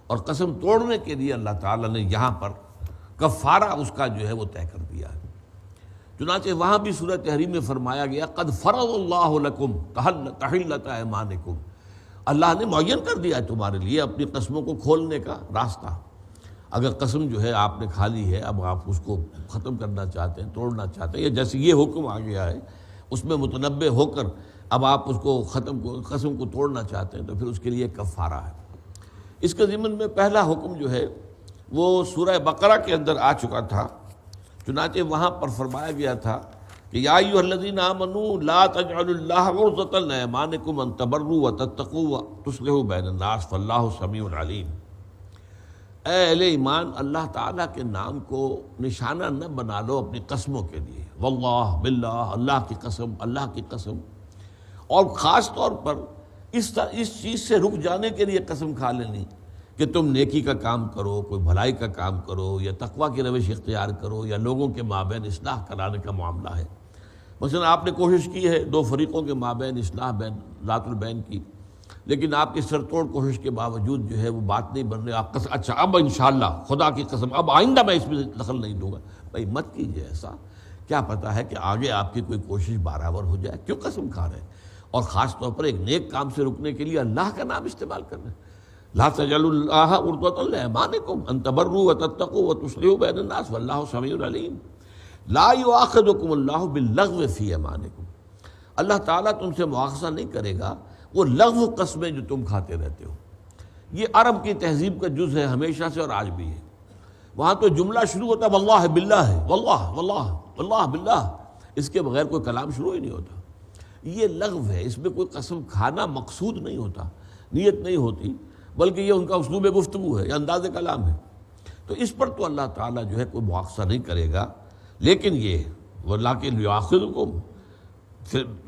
اور قسم توڑنے کے لیے اللہ تعالیٰ نے یہاں پر کفارہ اس کا جو ہے وہ طے کر دیا ہے۔ چنانچہ وہاں بھی سورہ تحریم میں فرمایا گیا قد فرض اللہ لکم تحلۃ ایمانکم، اللہ نے معین کر دیا ہے تمہارے لیے اپنی قسموں کو کھولنے کا راستہ۔ اگر قسم جو ہے آپ نے کھا لی ہے، اب آپ اس کو ختم کرنا چاہتے ہیں، توڑنا چاہتے ہیں، یا جیسے یہ حکم آ گیا ہے اس میں متنبع ہو کر اب آپ اس کو قسم کو توڑنا چاہتے ہیں، تو پھر اس کے لیے کفارہ ہے۔ اس کے ضمن میں پہلا حکم جو ہے وہ سورہ بقرہ کے اندر آ چکا تھا، چنانچہ وہاں پر فرمایا گیا تھا کہ یا ایھا الذین آمنوا لا تجعلوا اللہ عرضۃ لایمانکم ان تبروا وتتقوا وتصلحوا بین الناس واللہ سمیع علیم۔ اے اہل ایمان، اللہ تعالیٰ کے نام کو نشانہ نہ بنا لو اپنی قسموں کے لیے، واللہ باللہ، اللہ کی قسم، اللہ کی قسم، اور خاص طور پر اس چیز سے رک جانے کے لیے قسم کھا لینی کہ تم نیکی کا کام کرو، کوئی بھلائی کا کام کرو، یا تقویٰ کی روش اختیار کرو، یا لوگوں کے مابین اصلاح کرانے کا معاملہ ہے۔ مثلا آپ نے کوشش کی ہے 2 فریقوں کے مابین اصلاح ذات البین کی، لیکن آپ کی سرتوڑ کوشش کے باوجود جو ہے وہ بات نہیں بن رہی، آپ اچھا اب انشاءاللہ خدا کی قسم اب آئندہ میں اس میں دخل نہیں دوں گا، بھائی مت کیجیے ایسا، کیا پتہ ہے کہ آگے آپ کی کوئی کوشش برابر ہو جائے، کیوں قسم کھا رہے ہیں؟ اور خاص طور پر ایک نیک کام سے رکنے کے لیے اللہ کا نام استعمال کرنا ہے۔ لا تجعلوا اللہ عرضۃ لایمانکم ان تبروا وتتقوا وتصلحوا بین الناس واللہ سمیع علیم۔ لا یؤاخذکم اللہ باللغو فی ایمانکم، اللہ تعالیٰ تم سے مواخذہ نہیں کرے گا وہ لغو قسمیں جو تم کھاتے رہتے ہو۔ یہ عرب کی تہذیب کا جز ہے ہمیشہ سے اور آج بھی ہے۔ وہاں تو جملہ شروع ہوتا ہے واللہ باللہ ہے، واللہ واللہ واللہ باللہ، اس کے بغیر کوئی کلام شروع ہی نہیں ہوتا۔ یہ لغو ہے، اس میں کوئی قسم کھانا مقصود نہیں ہوتا، نیت نہیں ہوتی، بلکہ یہ ان کا اسلوب گفتگو ہے، یہ انداز کلام ہے۔ تو اس پر تو اللہ تعالیٰ جو ہے کوئی مواخذہ نہیں کرے گا، لیکن یہ وَلَٰكِنْ يُؤَاخِذُكُم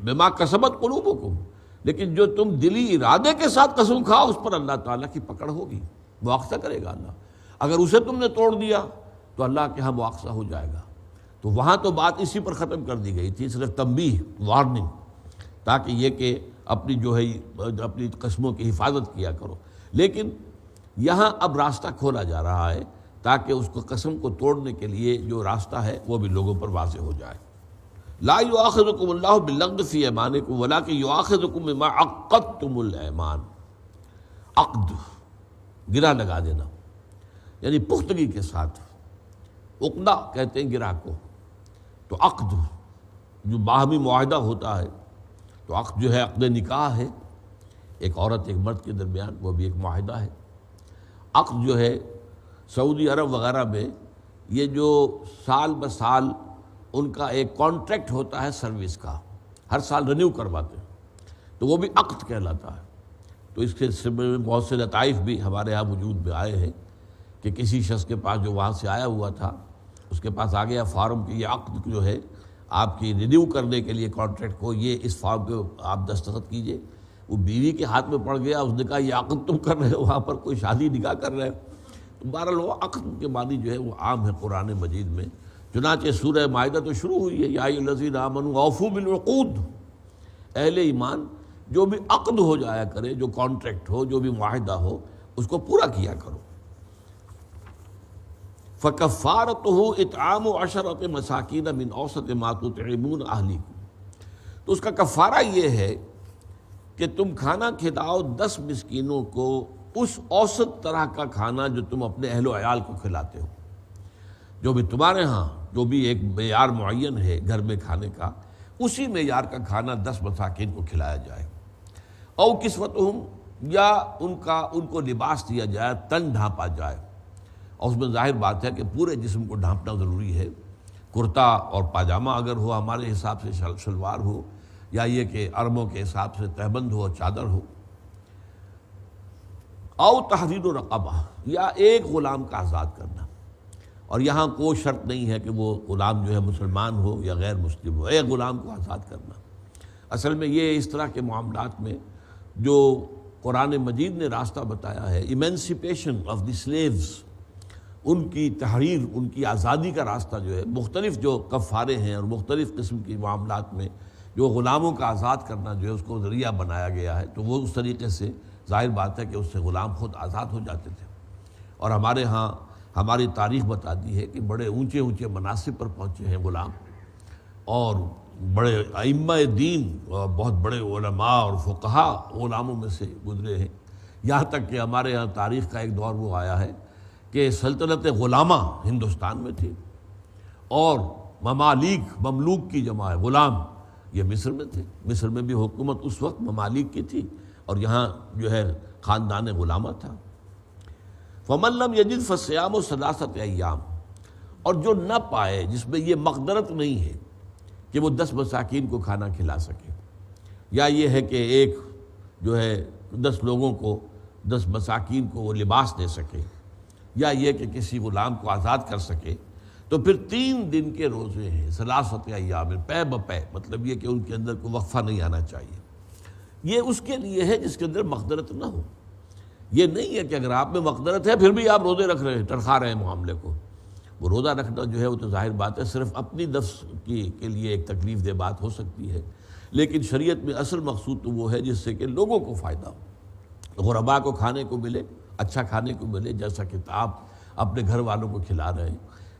بِمَا كَسَبَتْ قُلُوبُكُم، لیکن جو تم دلی ارادے کے ساتھ قسم کھاؤ اس پر اللہ تعالیٰ کی پکڑ ہوگی، مواخذہ کرے گا اللہ۔ اگر اسے تم نے توڑ دیا تو اللہ کے ہاں مواخذہ ہو جائے گا۔ تو وہاں تو بات اسی پر ختم کر دی گئی تھی، صرف تنبیہ، وارننگ، تاکہ یہ کہ اپنی جو ہے اپنی قسموں کی حفاظت کیا کرو۔ لیکن یہاں اب راستہ کھولا جا رہا ہے تاکہ اس کو قسم کو توڑنے کے لیے جو راستہ ہے وہ بھی لوگوں پر واضح ہو جائے۔ لا یؤاخذکم اللہ باللغو فی ایمانکم ولکن یؤاخذکم بما عقدتم الایمان۔ عقد، گرہ لگا دینا، یعنی پختگی کے ساتھ، عقدہ کہتے ہیں گرہ کو۔ تو عقد جو باہمی معاہدہ ہوتا ہے، تو عقد جو ہے عقد نکاح ہے، ایک عورت ایک مرد کے درمیان، وہ بھی ایک معاہدہ ہے۔ عقد جو ہے سعودی عرب وغیرہ میں یہ جو سال بسال ان کا ایک کانٹریکٹ ہوتا ہے سروس کا، ہر سال رینیو کرواتے ہیں، تو وہ بھی عقد کہلاتا ہے۔ تو اس کے سلسلے میں بہت سے لطائف بھی ہمارے ہاں وجود میں آئے ہیں کہ کسی شخص کے پاس جو وہاں سے آیا ہوا تھا، اس کے پاس آ گیا فارم کہ یہ عقد جو ہے آپ کی رینیو کرنے کے لیے کانٹریکٹ کو، یہ اس فارم پہ آپ دستخط کیجئے۔ وہ بیوی کے ہاتھ میں پڑ گیا، اس نے کہا یہ عقد تم کر رہے ہو، وہاں پر کوئی شادی نکاح کر رہے ہو۔ تو بہرحال وہ عقد کے معنی جو ہے وہ عام ہے قرآن مجید میں۔ چنانچہ سورہ مائدہ تو شروع ہوئی ہے، یا ایھا الذین آمنوا اوفوا بالعقود، اہل ایمان جو بھی عقد ہو جایا کرے، جو کانٹریکٹ ہو، جو بھی معاہدہ ہو، اس کو پورا کیا کرو۔ فَكَفَّارَتُهُ اِطْعَامُ عَشَرَةِ مَسَاكِينَ مِنْ أَوْسَطِ مَا تُطْعِمُونَ أَهْلِيكُمْ، تو اس کا کفارہ یہ ہے کہ تم کھانا کھلاؤ 10 مسکینوں کو اس اوسط طرح کا کھانا جو تم اپنے اہل و عیال کو کھلاتے ہو، جو بھی تمہارے ہاں جو بھی ایک معیار معین ہے گھر میں کھانے کا، اسی معیار کا کھانا 10 مساکین کو کھلایا جائے۔ او کسوتہم، یا ان کو لباس دیا جائے، تن ڈھانپا جائے، اور اس میں ظاہر بات ہے کہ پورے جسم کو ڈھانپنا ضروری ہے۔ کرتا اور پاجامہ اگر ہو، ہمارے حساب سے شلوار ہو، یا یہ کہ عربوں کے حساب سے تہبند ہو اور چادر ہو۔ او تحریر رقبہ، یا ایک غلام کا آزاد کرنا، اور یہاں کوئی شرط نہیں ہے کہ وہ غلام جو ہے مسلمان ہو یا غیر مسلم ہو، ایک غلام کو آزاد کرنا۔ اصل میں یہ اس طرح کے معاملات میں جو قرآن مجید نے راستہ بتایا ہے، ایمینسیپیشن آف دی سلیوز، ان کی تحریر، ان کی آزادی کا راستہ جو ہے، مختلف جو کفارے ہیں اور مختلف قسم کی معاملات میں جو غلاموں کا آزاد کرنا جو ہے اس کو ذریعہ بنایا گیا ہے، تو وہ اس طریقے سے ظاہر بات ہے کہ اس سے غلام خود آزاد ہو جاتے تھے۔ اور ہمارے ہاں ہماری تاریخ بتاتی ہے کہ بڑے اونچے اونچے مناصب پر پہنچے ہیں غلام، اور بڑے ائمہ دین اور بہت بڑے علماء اور فقہاء غلاموں میں سے گزرے ہیں۔ یہاں تک کہ ہمارے ہاں تاریخ کا ایک دور وہ آیا ہے کہ سلطنت غلامہ ہندوستان میں تھی، اور مملوک کی جمع ہے، غلام، یہ مصر میں تھے۔ مصر میں بھی حکومت اس وقت ممالک کی تھی، اور یہاں جو ہے خاندان غلامہ تھا۔ فَمَن لَّمْ يَجِدْ فَصِيَامُ ثَلَاثَةِ أَيَّامٍ، اور جو نہ پائے، جس میں یہ مقدرت نہیں ہے کہ وہ 10 مساکین کو کھانا کھلا سکے، یا یہ ہے کہ ایک جو ہے 10 لوگوں کو، 10 مساکین کو وہ لباس دے سکے، یا یہ کہ کسی غلام کو آزاد کر سکے، تو پھر 3 دن کے روزے ہیں، 3 ایام، پے بپے، مطلب یہ کہ ان کے اندر کوئی وقفہ نہیں آنا چاہیے۔ یہ اس کے لیے ہے جس کے اندر مقدرت نہ ہو۔ یہ نہیں ہے کہ اگر آپ میں مقدرت ہے پھر بھی آپ روزے رکھ رہے ہیں، ٹرخا رہے ہیں معاملے کو۔ وہ روزہ رکھنا جو ہے وہ تو ظاہر بات ہے صرف اپنی نفس کے لیے ایک تکلیف دہ بات ہو سکتی ہے، لیکن شریعت میں اصل مقصود تو وہ ہے جس سے کہ لوگوں کو فائدہ ہو، غرباء کو کھانے کو ملے، اچھا کھانے کو ملے، جیسا کہ آپ اپنے گھر والوں کو کھلا رہے ہیں،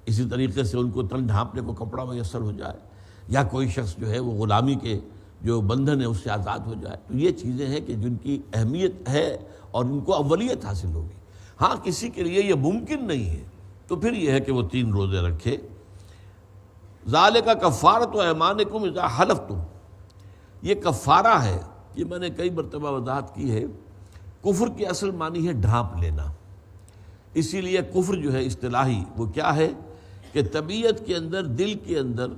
اسی طریقے سے ان کو تن ڈھانپنے کو کپڑا میسر ہو جائے، یا کوئی شخص جو ہے وہ غلامی کے جو بندھن ہے اس سے آزاد ہو جائے۔ تو یہ چیزیں ہیں کہ جن کی اہمیت ہے اور ان کو اولیت حاصل ہوگی۔ ہاں کسی کے لیے یہ ممکن نہیں ہے تو پھر یہ ہے کہ وہ 3 روزے رکھے۔ ذالک کفارۃ ایمانکم اذا حلفتم، یہ کفارہ ہے، یہ میں نے کئی مرتبہ وضاحت کی ہے۔ کفر کی اصل معنی ہے ڈھانپ لینا، اسی لیے کفر جو ہے اصطلاحی وہ کیا ہے کہ طبیعت کے اندر، دل کے اندر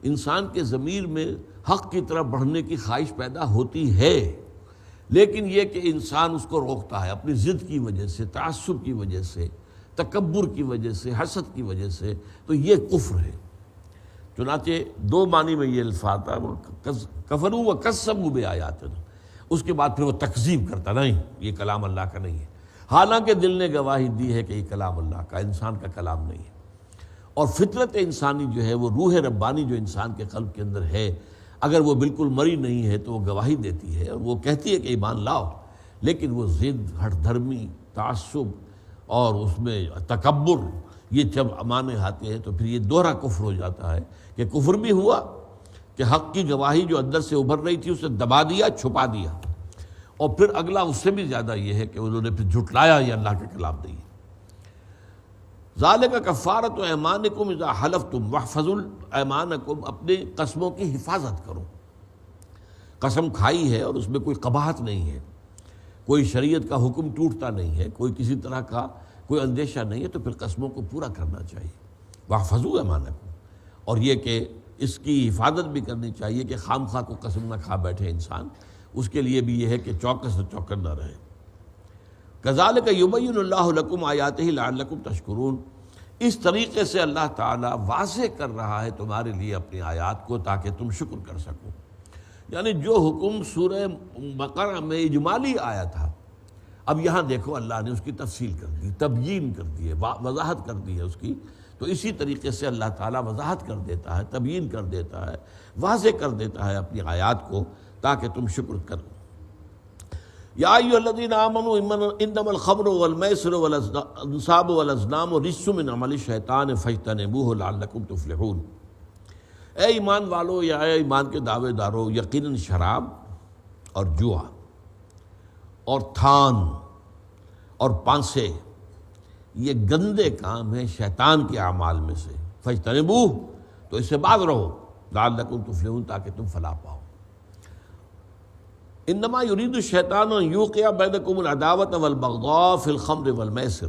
انسان کے ضمیر میں حق کی طرف بڑھنے کی خواہش پیدا ہوتی ہے، لیکن یہ کہ انسان اس کو روکتا ہے اپنی ضد کی وجہ سے، تعصب کی وجہ سے، تکبر کی وجہ سے، حسد کی وجہ سے، تو یہ کفر ہے۔ چنانچہ دو معنی میں یہ الفاظ تھا، کفروا وکذبوا بآیاتنا، اس کے بعد پھر وہ تکذیب کرتا، نہیں یہ کلام اللہ کا نہیں ہے، حالانکہ دل نے گواہی دی ہے کہ یہ کلام اللہ کا، انسان کا کلام نہیں ہے۔ اور فطرت انسانی جو ہے، وہ روح ربانی جو انسان کے قلب کے اندر ہے، اگر وہ بالکل مری نہیں ہے تو وہ گواہی دیتی ہے اور وہ کہتی ہے کہ ایمان لاؤ، لیکن وہ ضد، ہٹ دھرمی، تعصب اور اس میں تکبر، یہ جب معنی آتے ہیں تو پھر یہ دوہرا کفر ہو جاتا ہے کہ کفر بھی ہوا کہ حق کی گواہی جو اندر سے ابھر رہی تھی اسے دبا دیا، چھپا دیا، اور پھر اگلا اس سے بھی زیادہ یہ ہے کہ انہوں نے پھر جھٹلایا یہ اللہ کا کلام نہیں ہے۔ ذالک کفارۃ ایمانکم اذا حلفتم واحفظوا ایمانکم، اپنے قسموں کی حفاظت کرو۔ قسم کھائی ہے اور اس میں کوئی قباحت نہیں ہے، کوئی شریعت کا حکم ٹوٹتا نہیں ہے، کوئی کسی طرح کا کوئی اندیشہ نہیں ہے، تو پھر قسموں کو پورا کرنا چاہیے۔ واحفظوا ایمانکم، اور یہ کہ اس کی حفاظت بھی کرنی چاہیے کہ خام خواہ کو قسم نہ کھا بیٹھے انسان، اس کے لیے بھی یہ ہے کہ چوکس سے چوکن نہ رہے۔ کذالک یبین اللہ لکم آیاتہ لعلکم تشکرون، اس طریقے سے اللہ تعالیٰ واضح کر رہا ہے تمہارے لیے اپنی آیات کو تاکہ تم شکر کر سکو۔ یعنی جو حکم سورہ بقرہ میں اجمالی آیا تھا، اب یہاں دیکھو اللہ نے اس کی تفصیل کر دی، تبیین کر دی ہے، وضاحت کر دی ہے اس کی، تو اسی طریقے سے اللہ تعالیٰ وضاحت کر دیتا ہے، تبیین کر دیتا ہے، واضح کر دیتا ہے اپنی آیات کو تاکہ تم شکر کرو۔ یا ایھا الذین آمنوا انما الخمر والمیسر والانصاب والازلام رجس من عمل الشیطان فاجتنبوہ لعلکم تفلحون، اے ایمان والو یا اے ایمان کے دعوے دارو، یقیناً شراب اور جوا اور تھان اور پانسے یہ گندے کام ہیں شیطان کے اعمال میں سے، فاجتنبوہ، تو اس سے باز رہو، لعلکم تفلحون، تاکہ تم فلاح پاؤ۔ انما یرید الشیطان ان یوقع بینکم العداوۃ والبغضاء فی الخمر والمیسر،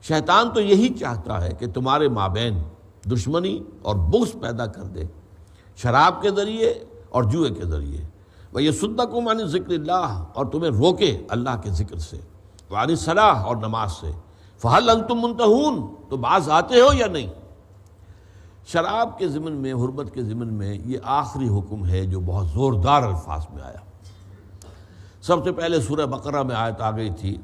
شیطان تو یہی چاہتا ہے کہ تمہارے مابین دشمنی اور بغض پیدا کر دے شراب کے ذریعے اور جوئے کے ذریعے، ویصدکم عن ذکر اللہ، اور تمہیں روکے اللہ کے ذکر سے، وعن الصلاۃ، اور نماز سے، فہل انتم منتہون، تو باز آتے ہو یا نہیں۔ شراب کے ضمن میں، حرمت کے ضمن میں یہ آخری حکم ہے جو بہت زوردار الفاظ میں آیا۔ سب سے پہلے سورہ بقرہ میں آیت آ گئی تھی،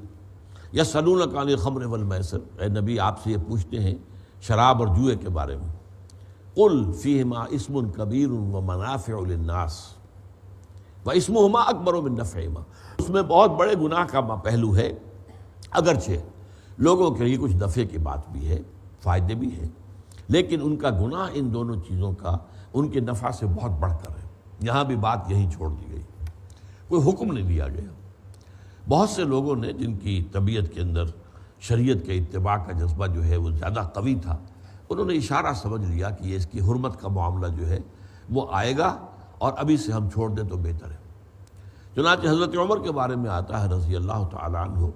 یسألونک عن الخمر والمیسر، اے نبی آپ سے یہ پوچھتے ہیں شراب اور جوئے کے بارے میں، قل فیہما اسم کبیر ومنافع للناس واسمہما اکبر من نفعہما، اس میں بہت بڑے گناہ کا پہلو ہے، اگرچہ لوگوں کے لیے کچھ نفع کی بات بھی ہے، فائدے بھی ہیں، لیکن ان کا گناہ ان دونوں چیزوں کا ان کے نفع سے بہت بڑھ کر ہے۔ یہاں بھی بات یہی چھوڑ دی گئی، کوئی حکم نہیں دیا گیا۔ بہت سے لوگوں نے جن کی طبیعت کے اندر شریعت کے اتباع کا جذبہ جو ہے وہ زیادہ قوی تھا، انہوں نے اشارہ سمجھ لیا کہ یہ اس کی حرمت کا معاملہ جو ہے وہ آئے گا اور ابھی سے ہم چھوڑ دیں تو بہتر ہے۔ چنانچہ حضرت عمر کے بارے میں آتا ہے رضی اللہ تعالیٰ عنہ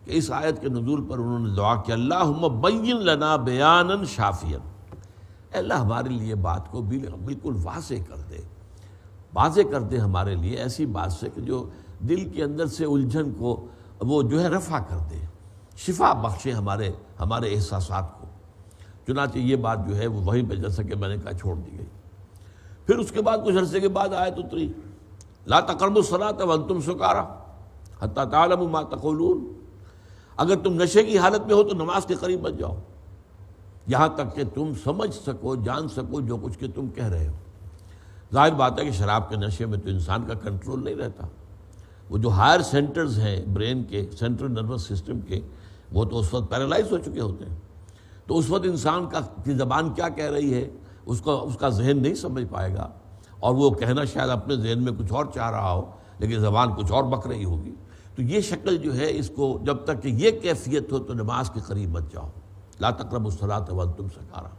کہ اس آیت کے نزول پر انہوں نے دعا کہ اللہم بین لنا بیانا شافیا، اے اللہ ہمارے لیے بات کو بالکل واضح کر دے، واضح کر دے ہمارے لیے ایسی بات سے کہ جو دل کے اندر سے الجھن کو وہ جو ہے رفع کر دے، شفا بخشے ہمارے احساسات کو۔ چنانچہ یہ بات جو ہے وہ وہیں پہ جیسا کہ میں نے کہا چھوڑ دی گئی۔ پھر اس کے بعد کچھ عرصے کے بعد آیت اتری، لا تقربوا الصلاۃ وانتم سکارى حتی تعلموا ما تقولون، اگر تم نشے کی حالت میں ہو تو نماز کے قریب مت جاؤ یہاں تک کہ تم سمجھ سکو، جان سکو جو کچھ کہ تم کہہ رہے ہو۔ ظاہر بات ہے کہ شراب کے نشے میں تو انسان کا کنٹرول نہیں رہتا، وہ جو ہائر سینٹرز ہیں برین کے، سینٹرل نروس سسٹم کے، وہ تو اس وقت پیرالائز ہو چکے ہوتے ہیں، تو اس وقت انسان کی زبان کیا کہہ رہی ہے اس کا ذہن نہیں سمجھ پائے گا، اور وہ کہنا شاید اپنے ذہن میں کچھ اور چاہ رہا ہو لیکن زبان کچھ اور بک رہی ہوگی۔ تو یہ شکل جو ہے اس کو جب تک کہ یہ کیفیت ہو تو نماز کے قریب مت جاؤ، لا تقربوا الصلاۃ وانتم سکارى۔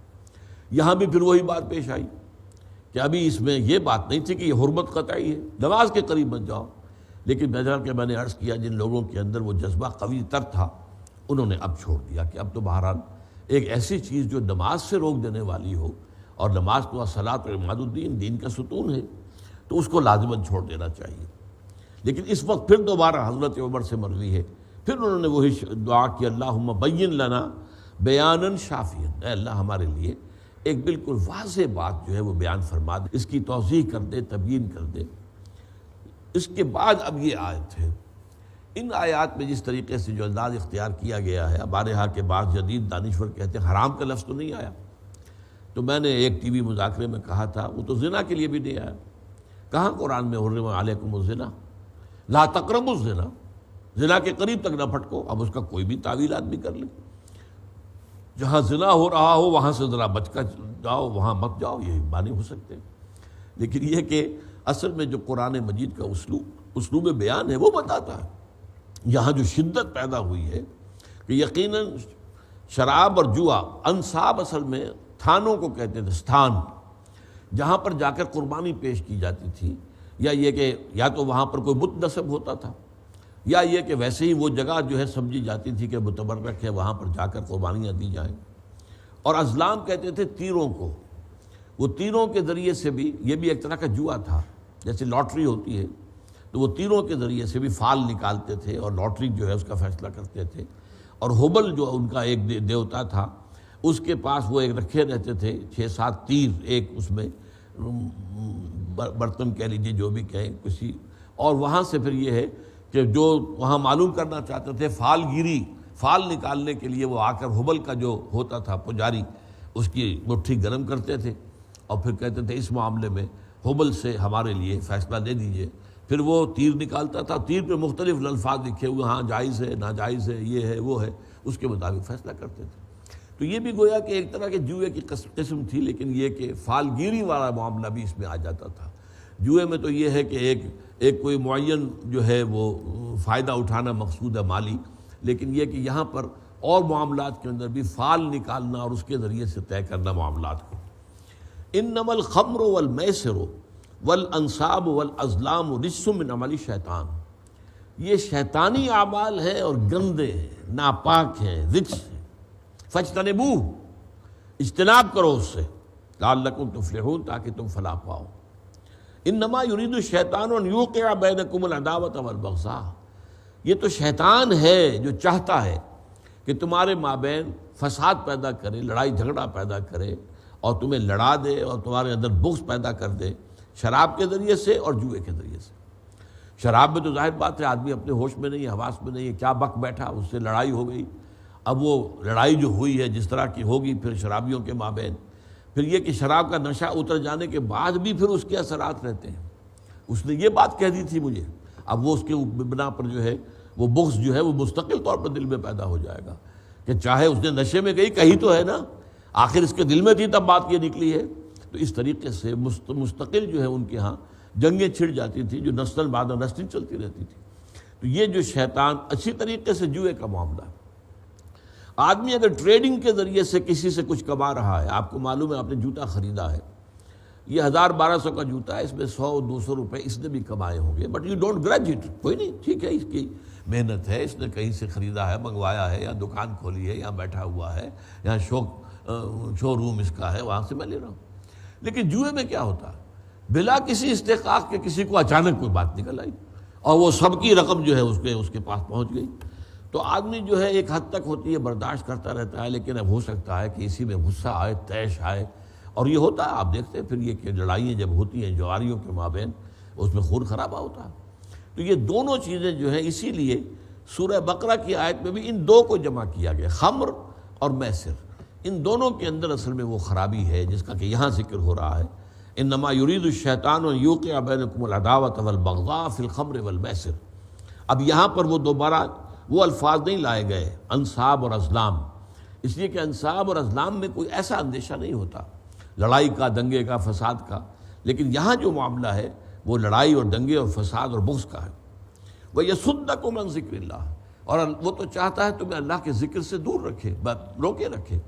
یہاں بھی پھر وہی بات پیش آئی کہ ابھی اس میں یہ بات نہیں تھی کہ یہ حرمت قطعی ہے، نماز کے قریب مت جاؤ، لیکن بہرحال کہ میں نے عرض کیا جن لوگوں کے اندر وہ جذبہ قوی تر تھا انہوں نے اب چھوڑ دیا کہ اب تو بہرحال ایک ایسی چیز جو نماز سے روک دینے والی ہو، اور نماز تو الصلاۃ عماد الدین، دین کا ستون ہے، تو اس کو لازماً چھوڑ دینا چاہیے۔ لیکن اس وقت پھر دوبارہ حضرت عمر سے مروی ہے، پھر انہوں نے وہی دعا کی، اللہم بین لنا بیانا شافیا، اے اللہ ہمارے لیے ایک بالکل واضح بات جو ہے وہ بیان فرما دے، اس کی توضیح کر دے، تبیین کر دے۔ اس کے بعد اب یہ آیت ہے۔ ان آیات میں جس طریقے سے جو انداز اختیار کیا گیا ہے، ہمارے ہاں کے بعض جدید دانشور کہتے ہیں حرام کا لفظ تو نہیں آیا، تو میں نے ایک ٹی وی مذاکرے میں کہا تھا وہ تو زنا کے لیے بھی نہیں آیا۔ کہاں قرآن میں حرم علیکم الزنا، لا تقربوا الزنا، زنا کے قریب تک نہ پھٹکو۔ اب اس کا کوئی بھی تعویل آدمی کر لے، جہاں زنا ہو رہا ہو وہاں سے ذرا بچ کر جاؤ، وہاں مت جاؤ، یہ معنی ہو سکتے ہیں۔ لیکن یہ کہ اصل میں جو قرآن مجید کا اسلوب بیان ہے وہ بتاتا ہے۔ یہاں جو شدت پیدا ہوئی ہے کہ یقیناً شراب اور جوا، انصاب اصل میں تھانوں کو کہتے تھے، ستھان جہاں پر جا کر قربانی پیش کی جاتی تھی، یا یہ کہ یا تو وہاں پر کوئی بت نصب ہوتا تھا، یا یہ کہ ویسے ہی وہ جگہ جو ہے سمجھی جاتی تھی کہ متبرک ہے، وہاں پر جا کر قربانیاں دی جائیں۔ اور ازلام کہتے تھے تیروں کو، وہ تیروں کے ذریعے سے بھی، یہ بھی ایک طرح کا جوا تھا، جیسے لاٹری ہوتی ہے تو وہ تیروں کے ذریعے سے بھی فال نکالتے تھے اور لاٹری جو ہے اس کا فیصلہ کرتے تھے۔ اور حبل جو ان کا ایک دیوتا تھا، اس کے پاس وہ ایک رکھے رہتے تھے 6-7 تیر، ایک اس میں برتن کہہ لیجیے جو بھی کہیں کسی، اور وہاں سے پھر یہ ہے کہ جو وہاں معلوم کرنا چاہتے تھے فال گیری، فال نکالنے کے لیے وہ آ کر حبل کا جو ہوتا تھا پجاری، اس کی مٹھی گرم کرتے تھے اور پھر کہتے تھے اس معاملے میں حبل سے ہمارے لیے فیصلہ دے دیجئے۔ پھر وہ تیر نکالتا تھا، تیر پہ مختلف الفاظ لکھے ہوئے، ہاں جائز ہے، ناجائز ہے، یہ ہے وہ ہے، اس کے مطابق فیصلہ کرتے تھے۔ تو یہ بھی گویا کہ ایک طرح کے جوئے کی قسم تھی، لیکن یہ کہ فال گیری والا معاملہ بھی اس میں آ جاتا تھا۔ جوئے میں تو یہ ہے کہ ایک کوئی معین جو ہے وہ فائدہ اٹھانا مقصود ہے مالی، لیکن یہ کہ یہاں پر اور معاملات کے اندر بھی فال نکالنا اور اس کے ذریعے سے طے کرنا معاملات کو۔ انما الخمر والمیسر والانصاب والازلام رجس من عمل الشیطان، یہ شیطانی اعمال ہیں اور گندے ہیں، ناپاک ہیں، رجس ہیں۔ فاجتنبوہ، اجتناب کرو اس سے، لعلکم تفلحون، تاکہ تم فلاح پاؤ۔ انما یرید الشیطان ان یوقع بینکم العداوۃ والبغضاء، یہ تو شیطان ہے جو چاہتا ہے کہ تمہارے مابین فساد پیدا کرے، لڑائی جھگڑا پیدا کرے اور تمہیں لڑا دے اور تمہارے اندر بغض پیدا کر دے، شراب کے ذریعے سے اور جوئے کے ذریعے سے۔ شراب میں تو ظاہر بات ہے آدمی اپنے ہوش میں نہیں ہے، حواس میں نہیں ہے، کیا بک بیٹھا، اس سے لڑائی ہو گئی۔ اب وہ لڑائی جو ہوئی ہے جس طرح کی ہوگی پھر شرابیوں کے مابین، پھر یہ کہ شراب کا نشہ اتر جانے کے بعد بھی پھر اس کے اثرات رہتے ہیں۔ اس نے یہ بات کہہ دی تھی مجھے، اب وہ اس کے بنا پر جو ہے وہ بغض جو ہے وہ مستقل طور پر دل میں پیدا ہو جائے گا کہ چاہے اس نے نشے میں کہی تو ہے نا، آخر اس کے دل میں تھی تب بات یہ نکلی ہے۔ تو اس طریقے سے مستقل جو ہے ان کے ہاں جنگیں چھڑ جاتی تھی جو نسل بعد نسل چلتی رہتی تھی۔ تو یہ جو شیطان اچھی طریقے سے جوئے کا معاملہ ہے۔ آدمی اگر ٹریڈنگ کے ذریعے سے کسی سے کچھ کما رہا ہے، آپ کو معلوم ہے آپ نے جوتا خریدا ہے، یہ 1000-1200 کا جوتا ہے، اس میں 100-200 روپے اس نے بھی کمائے ہوں گے، بٹ یو ڈونٹ گرج اٹ، کوئی نہیں، ٹھیک ہے، اس کی محنت ہے، اس نے کہیں سے خریدا ہے، منگوایا ہے، یا دکان کھولی ہے، یا بیٹھا ہوا ہے، یا شو روم اس کا ہے، وہاں سے میں لے رہا ہوں۔ لیکن جوئے میں کیا ہوتا ہے، بلا کسی استحقاق کے کسی کو اچانک کوئی بات نکل آئی اور وہ سب کی رقم جو ہے اس کے پاس پہنچ گئی، تو آدمی جو ہے ایک حد تک ہوتی ہے برداشت کرتا رہتا ہے، لیکن اب ہو سکتا ہے کہ اسی میں غصہ آئے، طیش آئے، اور یہ ہوتا ہے، آپ دیکھتے ہیں پھر یہ کہ لڑائیاں جب ہوتی ہیں جواریوں کے مابین اس میں خون خرابہ ہوتا ہے۔ تو یہ دونوں چیزیں جو ہیں، اسی لیے سورہ بقرہ کی آیت میں بھی ان دو کو جمع کیا گیا، خمر اور میسر، ان دونوں کے اندر اصل میں وہ خرابی ہے جس کا کہ یہاں ذکر ہو رہا ہے۔ انما یرید الشیطان ان یوقع بینکم العداوۃ والبغضاء فی الخمر والمیسر۔ اب یہاں پر وہ دوبارہ وہ الفاظ نہیں لائے گئے انصاب اور ازلام، اس لیے کہ انصاب اور ازلام میں کوئی ایسا اندیشہ نہیں ہوتا لڑائی کا، دنگے کا، فساد کا، لیکن یہاں جو معاملہ ہے وہ لڑائی اور دنگے اور فساد اور بغض کا ہے۔ وَيَصُدَّكُمْ عَنْ ذِكْرِ اللَّهِ، اور وہ تو چاہتا ہے تمہیں اللہ کے ذکر سے دور رکھے، روکے رکھے۔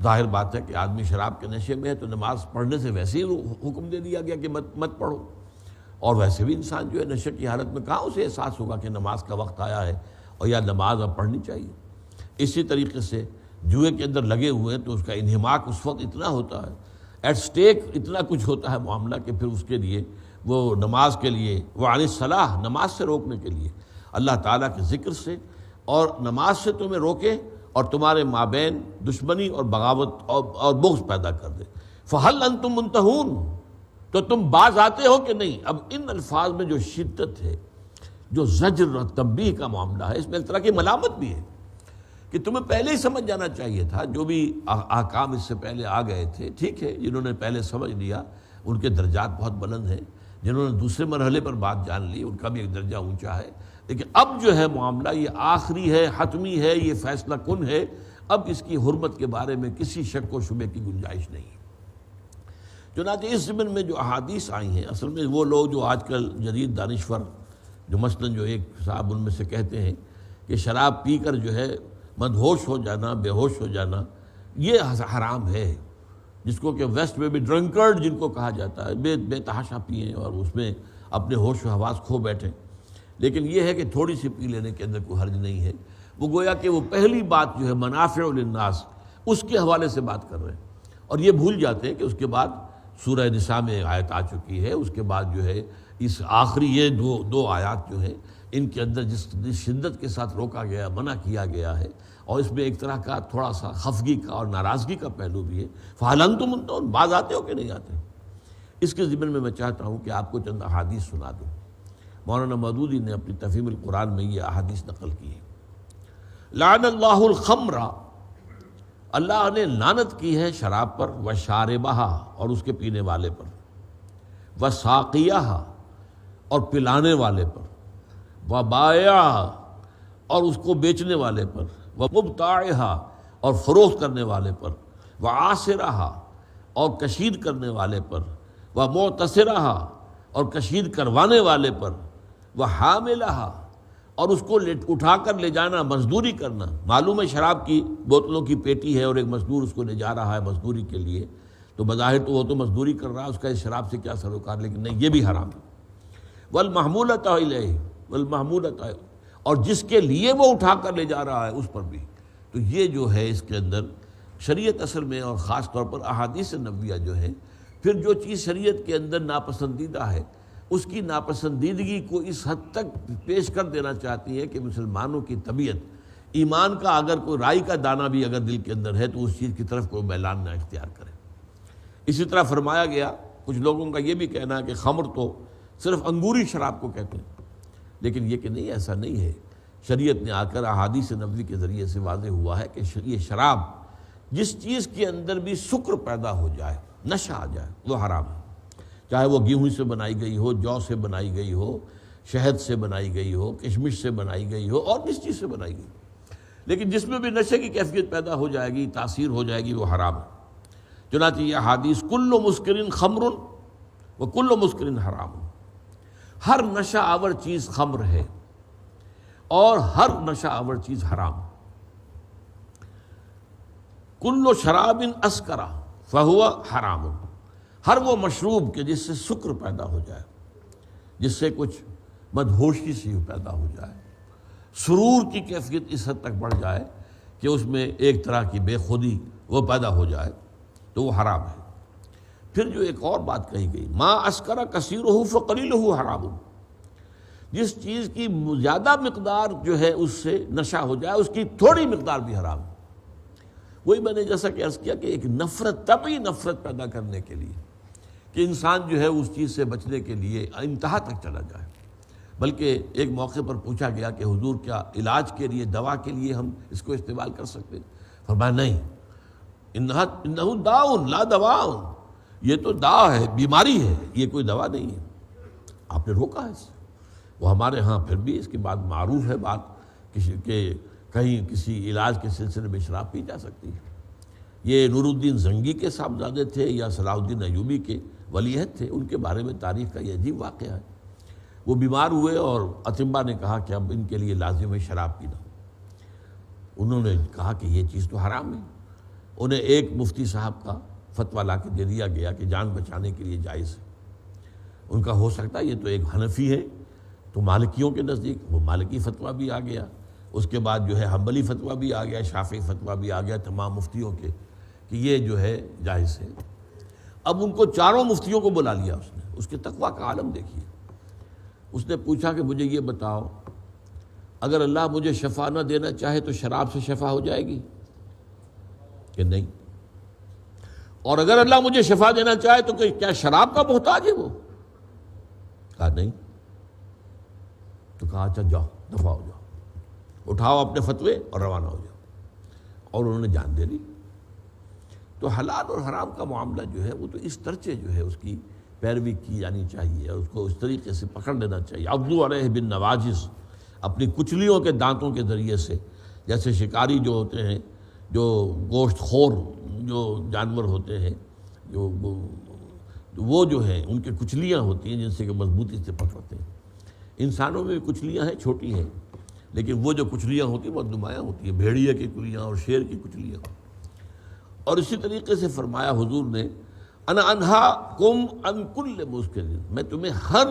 ظاہر بات ہے کہ آدمی شراب کے نشے میں ہے تو نماز پڑھنے سے ویسے ہی حکم دے دیا گیا کہ مت پڑھو، اور ویسے بھی انسان جو ہے نشے کی حالت میں کہاں اسے احساس ہوگا کہ نماز کا وقت آیا ہے اور یا نماز اب پڑھنی چاہیے۔ اسی طریقے سے جوئے کے اندر لگے ہوئے ہیں تو اس کا انہماک اس وقت اتنا ہوتا ہے، ایٹ سٹیک اتنا کچھ ہوتا ہے معاملہ کہ پھر اس کے لیے وہ نماز کے لیے، وہ عن الصلاح، نماز سے روکنے کے لیے اللہ تعالیٰ کے ذکر سے اور نماز سے تمہیں روکے اور تمہارے مابین دشمنی اور بغاوت اور بغض پیدا کر دے۔ فَهَلْ أَنْتُمْ مُنْتَهُونَ، تو تم باز آتے ہو کہ نہیں؟ اب ان الفاظ میں جو شدت ہے، جو زجر اور تنبیہ کا معاملہ ہے، اس میں ایک طرح کی ملامت بھی ہے کہ تمہیں پہلے ہی سمجھ جانا چاہیے تھا۔ جو بھی احکام اس سے پہلے آ گئے تھے، ٹھیک ہے، جنہوں نے پہلے سمجھ لیا ان کے درجات بہت بلند ہیں، جنہوں نے دوسرے مرحلے پر بات جان لی ان کا بھی ایک درجہ اونچا ہے، لیکن اب جو ہے معاملہ یہ آخری ہے، حتمی ہے، یہ فیصلہ کن ہے، اب اس کی حرمت کے بارے میں کسی شک و شبے کی گنجائش نہیں ہے۔ چنانچہ اس ضمن میں جو احادیث آئی ہیں، اصل میں وہ لوگ جو آج کل جدید دانشور جو مثلاً جو ایک صاحب ان میں سے کہتے ہیں کہ شراب پی کر جو ہے مدہوش ہو جانا، بے ہوش ہو جانا یہ حرام ہے، جس کو کہ ویسٹ میں بھی ڈرنکرڈ جن کو کہا جاتا ہے، بے تحاشا پئیں اور اس میں اپنے ہوش و حواس کھو بیٹھیں، لیکن یہ ہے کہ تھوڑی سی پی لینے کے اندر کوئی حرج نہیں ہے۔ وہ گویا کہ وہ پہلی بات جو ہے منافع للناس اس کے حوالے سے بات کر رہے ہیں، اور یہ بھول جاتے ہیں کہ اس کے بعد سورہ نساء میں آیت آ چکی ہے، اس کے بعد جو ہے اس آخری یہ دو آیات جو ہیں ان کے اندر جس شدت کے ساتھ روکا گیا، منع کیا گیا ہے، اور اس میں ایک طرح کا تھوڑا سا خفگی کا اور ناراضگی کا پہلو بھی ہے۔ فَهَلْ أَنْتُمْ مُنْتَهُونَ، باز آتے ہو کہ نہیں آتے؟ اس کے ضمن میں چاہتا ہوں کہ آپ کو چند احادیث سنا دوں۔ مولانا مودودی نے اپنی تفہیم القرآن میں یہ احادیث نقل کی ہے۔ لعن اللہ الخمر، اللہ نے لعنت کی ہے شراب پر، وشاربہا، اور اس کے پینے والے پر، وساقیہا، اور پلانے والے پر، وبائعہا، اور اس کو بیچنے والے پر، ومبتاعہا، اور فروخت کرنے والے پر، وعاصرہا، اور کشید کرنے والے پر، ومعتصرہا، اور کشید کروانے والے پر، وحاملہا، اور اس کو اٹھا کر لے جانا، مزدوری کرنا۔ معلوم ہے شراب کی بوتلوں کی پیٹی ہے اور ایک مزدور اس کو لے جا رہا ہے مزدوری کے لیے، تو بظاہر تو وہ تو مزدوری کر رہا ہے، اس کا اس شراب سے کیا سروکار، لیکن نہیں، یہ بھی حرام ہے۔ والمحمولۃ الیہ، والمحمولۃ، اور جس کے لیے وہ اٹھا کر لے جا رہا ہے اس پر بھی۔ تو یہ جو ہے اس کے اندر شریعت اصل میں، اور خاص طور پر احادیث نبویہ جو ہے، پھر جو چیز شریعت کے اندر ناپسندیدہ ہے اس کی ناپسندیدگی کو اس حد تک پیش کر دینا چاہتی ہے کہ مسلمانوں کی طبیعت، ایمان کا اگر کوئی رائی کا دانہ بھی اگر دل کے اندر ہے تو اس چیز کی طرف کوئی میلان نہ اختیار کرے۔ اسی طرح فرمایا گیا، کچھ لوگوں کا یہ بھی کہنا ہے کہ خمر تو صرف انگوری شراب کو کہتے ہیں، لیکن یہ کہ نہیں، ایسا نہیں ہے۔ شریعت نے آ کر احادیث نبوی کے ذریعے سے واضح ہوا ہے کہ یہ شراب جس چیز کے اندر بھی سکر پیدا ہو جائے، نشہ آ جائے، وہ حرام ہے، چاہے وہ گیہوں سے بنائی گئی ہو، جو سے بنائی گئی ہو، شہد سے بنائی گئی ہو، کشمش سے بنائی گئی ہو، اور کس چیز سے بنائی گئی، لیکن جس میں بھی نشے کی کیفیت پیدا ہو جائے گی، تاثیر ہو جائے گی، وہ حرام ہے۔ چنانچہ یہ حدیث کل مسکر خمر وکل مسکر حرام، ہر نشہ آور چیز خمر ہے اور ہر نشہ آور چیز حرام۔ کل شراب اسکرا فہو حرام، ہر وہ مشروب کہ جس سے سکر پیدا ہو جائے، جس سے کچھ مدہوشی سی پیدا ہو جائے، سرور کی کیفیت اس حد تک بڑھ جائے کہ اس میں ایک طرح کی بے خودی وہ پیدا ہو جائے، تو وہ حرام ہے۔ پھر جو ایک اور بات کہی گئی، ما اسکر کثیرہ فقلیلہ حرام، جس چیز کی زیادہ مقدار جو ہے اس سے نشہ ہو جائے، اس کی تھوڑی مقدار بھی حرام ہے۔ وہی میں نے جیسا کہ عرض کیا کہ ایک نفرت، طبعی نفرت پیدا کرنے کے لیے کہ انسان جو ہے اس چیز سے بچنے کے لیے انتہا تک چلا جائے۔ بلکہ ایک موقع پر پوچھا گیا کہ حضور کیا علاج کے لیے، دوا کے لیے ہم اس کو استعمال کر سکتے ہیں؟ فرمایا نہیں، انہ داء لا دواء، یہ تو داء ہے، بیماری ہے، یہ کوئی دوا نہیں ہے۔ آپ نے روکا ہے اس سے۔ وہ ہمارے ہاں پھر بھی اس کے بعد معروف ہے بات کہ کہیں کسی علاج کے سلسلے میں شراب پی جا سکتی ہے۔ یہ نور الدین زنگی کے صاحبزادے تھے یا صلاح الدین ایوبی کے ولیعہد تھے، ان کے بارے میں تاریخ کا یہ عجیب واقعہ ہے۔ وہ بیمار ہوئے اور اطباء نے کہا کہ اب ان کے لیے لازم ہے شراب پینا۔ انہوں نے کہا کہ یہ چیز تو حرام ہے۔ انہیں ایک مفتی صاحب کا فتویٰ لا کے دے دیا گیا کہ جان بچانے کے لیے جائز ہے۔ ان کا ہو سکتا ہے یہ تو ایک حنفی ہے تو مالکیوں کے نزدیک وہ مالکی فتویٰ بھی آ گیا، اس کے بعد جو ہے حنبلی فتویٰ بھی آ گیا، شافعی فتویٰ بھی آ گیا تمام مفتیوں کے کہ یہ جو ہے جائز ہے۔ اب ان کو چاروں مفتیوں کو بلا لیا اس نے، اس کے تقویٰ کا عالم دیکھیے۔ اس نے پوچھا کہ مجھے یہ بتاؤ، اگر اللہ مجھے شفا نہ دینا چاہے تو شراب سے شفا ہو جائے گی کہ نہیں؟ اور اگر اللہ مجھے شفا دینا چاہے تو کیا شراب کا محتاج ہے وہ؟ کہا نہیں۔ تو کہا اچھا جاؤ، دفع ہو جاؤ، اٹھاؤ اپنے فتوے اور روانہ ہو جاؤ، اور انہوں نے جان دے لی۔ تو حلال اور حرام کا معاملہ جو ہے وہ تو اس طرح جو ہے اس کی پیروی کی جانی چاہیے، اور اس کو اس طریقے سے پکڑ لینا چاہیے۔ عضوا علیہ بالنواجذ، اپنی کچلیوں کے دانتوں کے ذریعے سے، جیسے شکاری جو ہوتے ہیں، جو گوشت خور جو جانور ہوتے ہیں، جو وہ جو ہیں ان کے کچلیاں ہوتی ہیں جن سے کہ مضبوطی سے پکڑتے ہیں۔ انسانوں میں بھی کچلیاں ہیں، چھوٹی ہیں، لیکن وہ جو کچلیاں ہوتی ہیں بہت نمایاں ہوتی ہیں، بھیڑیے کی کچلیاں اور شیر کی کچلیاں۔ اور اسی طریقے سے فرمایا حضور نے انا انہاکم عن کل مسکر، میں تمہیں ہر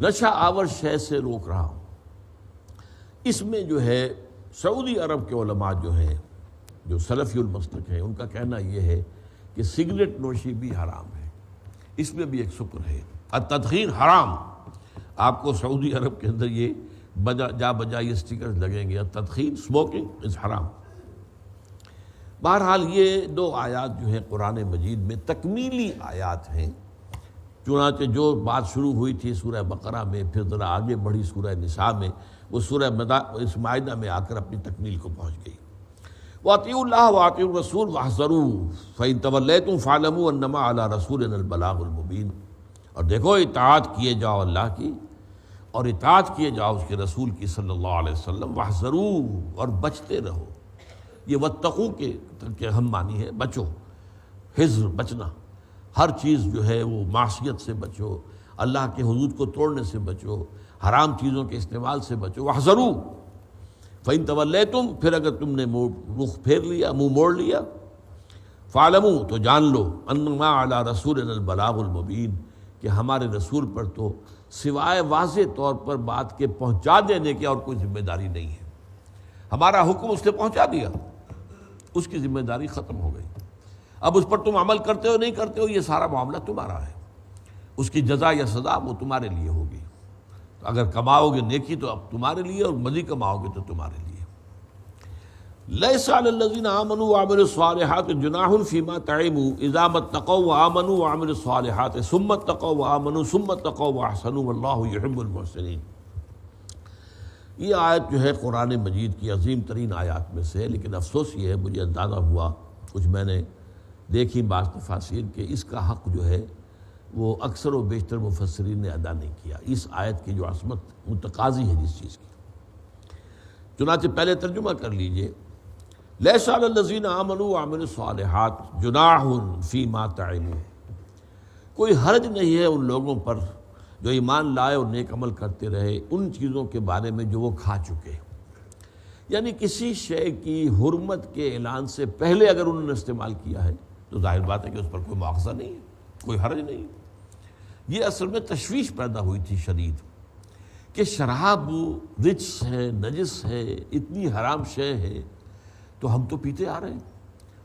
نشہ آور شے سے روک رہا ہوں۔ اس میں جو ہے سعودی عرب کے علماء جو ہیں، جو سلفی المسلک ہیں، ان کا کہنا یہ ہے کہ سگریٹ نوشی بھی حرام ہے، اس میں بھی ایک سکر ہے۔ التدخین حرام، آپ کو سعودی عرب کے اندر یہ جا بجا یہ سٹیکرز لگیں گے، التدخین اسموکنگ از حرام۔ بہرحال یہ دو آیات جو ہیں قرآن مجید میں تکمیلی آیات ہیں، چنانچہ جو بات شروع ہوئی تھی سورہ بقرہ میں، پھر ذرا آگے بڑھی سورہ نساء میں، وہ سورہ اس مائدہ میں آ کر اپنی تکمیل کو پہنچ گئی۔ وَأَطِيعُوا اللَّهَ وَأَطِيعُوا الرَّسُولَ وَاحْذَرُوا فَإِن تَوَلَّيْتُمْ فَاعْلَمُوا أَنَّمَا عَلَىٰ رَسُولِنَا الْبَلَاغُ الْمُبِينُ، اور دیکھو اطاعت کیے جاؤ اللہ کی، اور اطاعت کیے جاؤ اس کے رسول کی صلی اللہ علیہ وسلم، وَاحْذَرُوا، اور بچتے رہو۔ یہ وَاتَّقُوا کے ہم معنی ہے بچو، حذر بچنا، ہر چیز جو ہے وہ معصیت سے بچو، اللہ کے حدود کو توڑنے سے بچو، حرام چیزوں کے استعمال سے بچو۔ وَاحْذَرُوا فَإِن تَوَلَّيْتُمْ، پھر اگر تم نے رخ پھیر لیا، منہ موڑ لیا، فَاعْلَمُوا، تو جان لو، أَنَّمَا عَلَىٰ رَسُولِنَا الْبَلَاغُ الْمُبِينُ، کہ ہمارے رسول پر تو سوائے واضح طور پر بات کے پہنچا دینے کی اور کوئی ذمہ داری نہیں ہے۔ ہمارا حکم اس نے پہنچا دیا، اس کی ذمہ داری ختم ہو گئی۔ اب اس پر تم عمل کرتے ہو نہیں کرتے ہو، یہ سارا معاملہ تمہارا ہے، اس کی جزا یا سزا وہ تمہارے لیے ہوگی۔ اگر کماؤ گے نیکی تو اب تمہارے لیے، اور مزید کماؤ گے تو تمہارے لیے۔ لیس علی الذین آمنوا وعملوا الصالحات جناح فیما طعموا اذا ما اتقوا وآمنوا وعملوا الصالحات ثم اتقوا وآمنوا ثم اتقوا واحسنوا واللہ یحب المحسنین۔ یہ آیت جو ہے قرآن مجید کی عظیم ترین آیات میں سے ہے، لیکن افسوس یہ ہے، مجھے اندازہ ہوا، کچھ میں نے دیکھی بعض تفاسیر کہ اس کا حق جو ہے وہ اکثر و بیشتر مفسرین نے ادا نہیں کیا، اس آیت کی جو عظمت متقاضی ہے جس چیز کی۔ چنانچہ پہلے ترجمہ کر لیجئے، لیس علی الذین آمنوا وعملوا الصالحات جناح فیما طعموا، کوئی حرج نہیں ہے ان لوگوں پر جو ایمان لائے اور نیک عمل کرتے رہے ان چیزوں کے بارے میں جو وہ کھا چکے۔ یعنی کسی شے کی حرمت کے اعلان سے پہلے اگر انہوں نے استعمال کیا ہے تو ظاہر بات ہے کہ اس پر کوئی مواخذہ نہیں ہے، کوئی حرج نہیں۔ یہ اصل میں تشویش پیدا ہوئی تھی شدید کہ شراب رجس ہے، نجس ہے، اتنی حرام شے ہے تو ہم تو پیتے آ رہے ہیں۔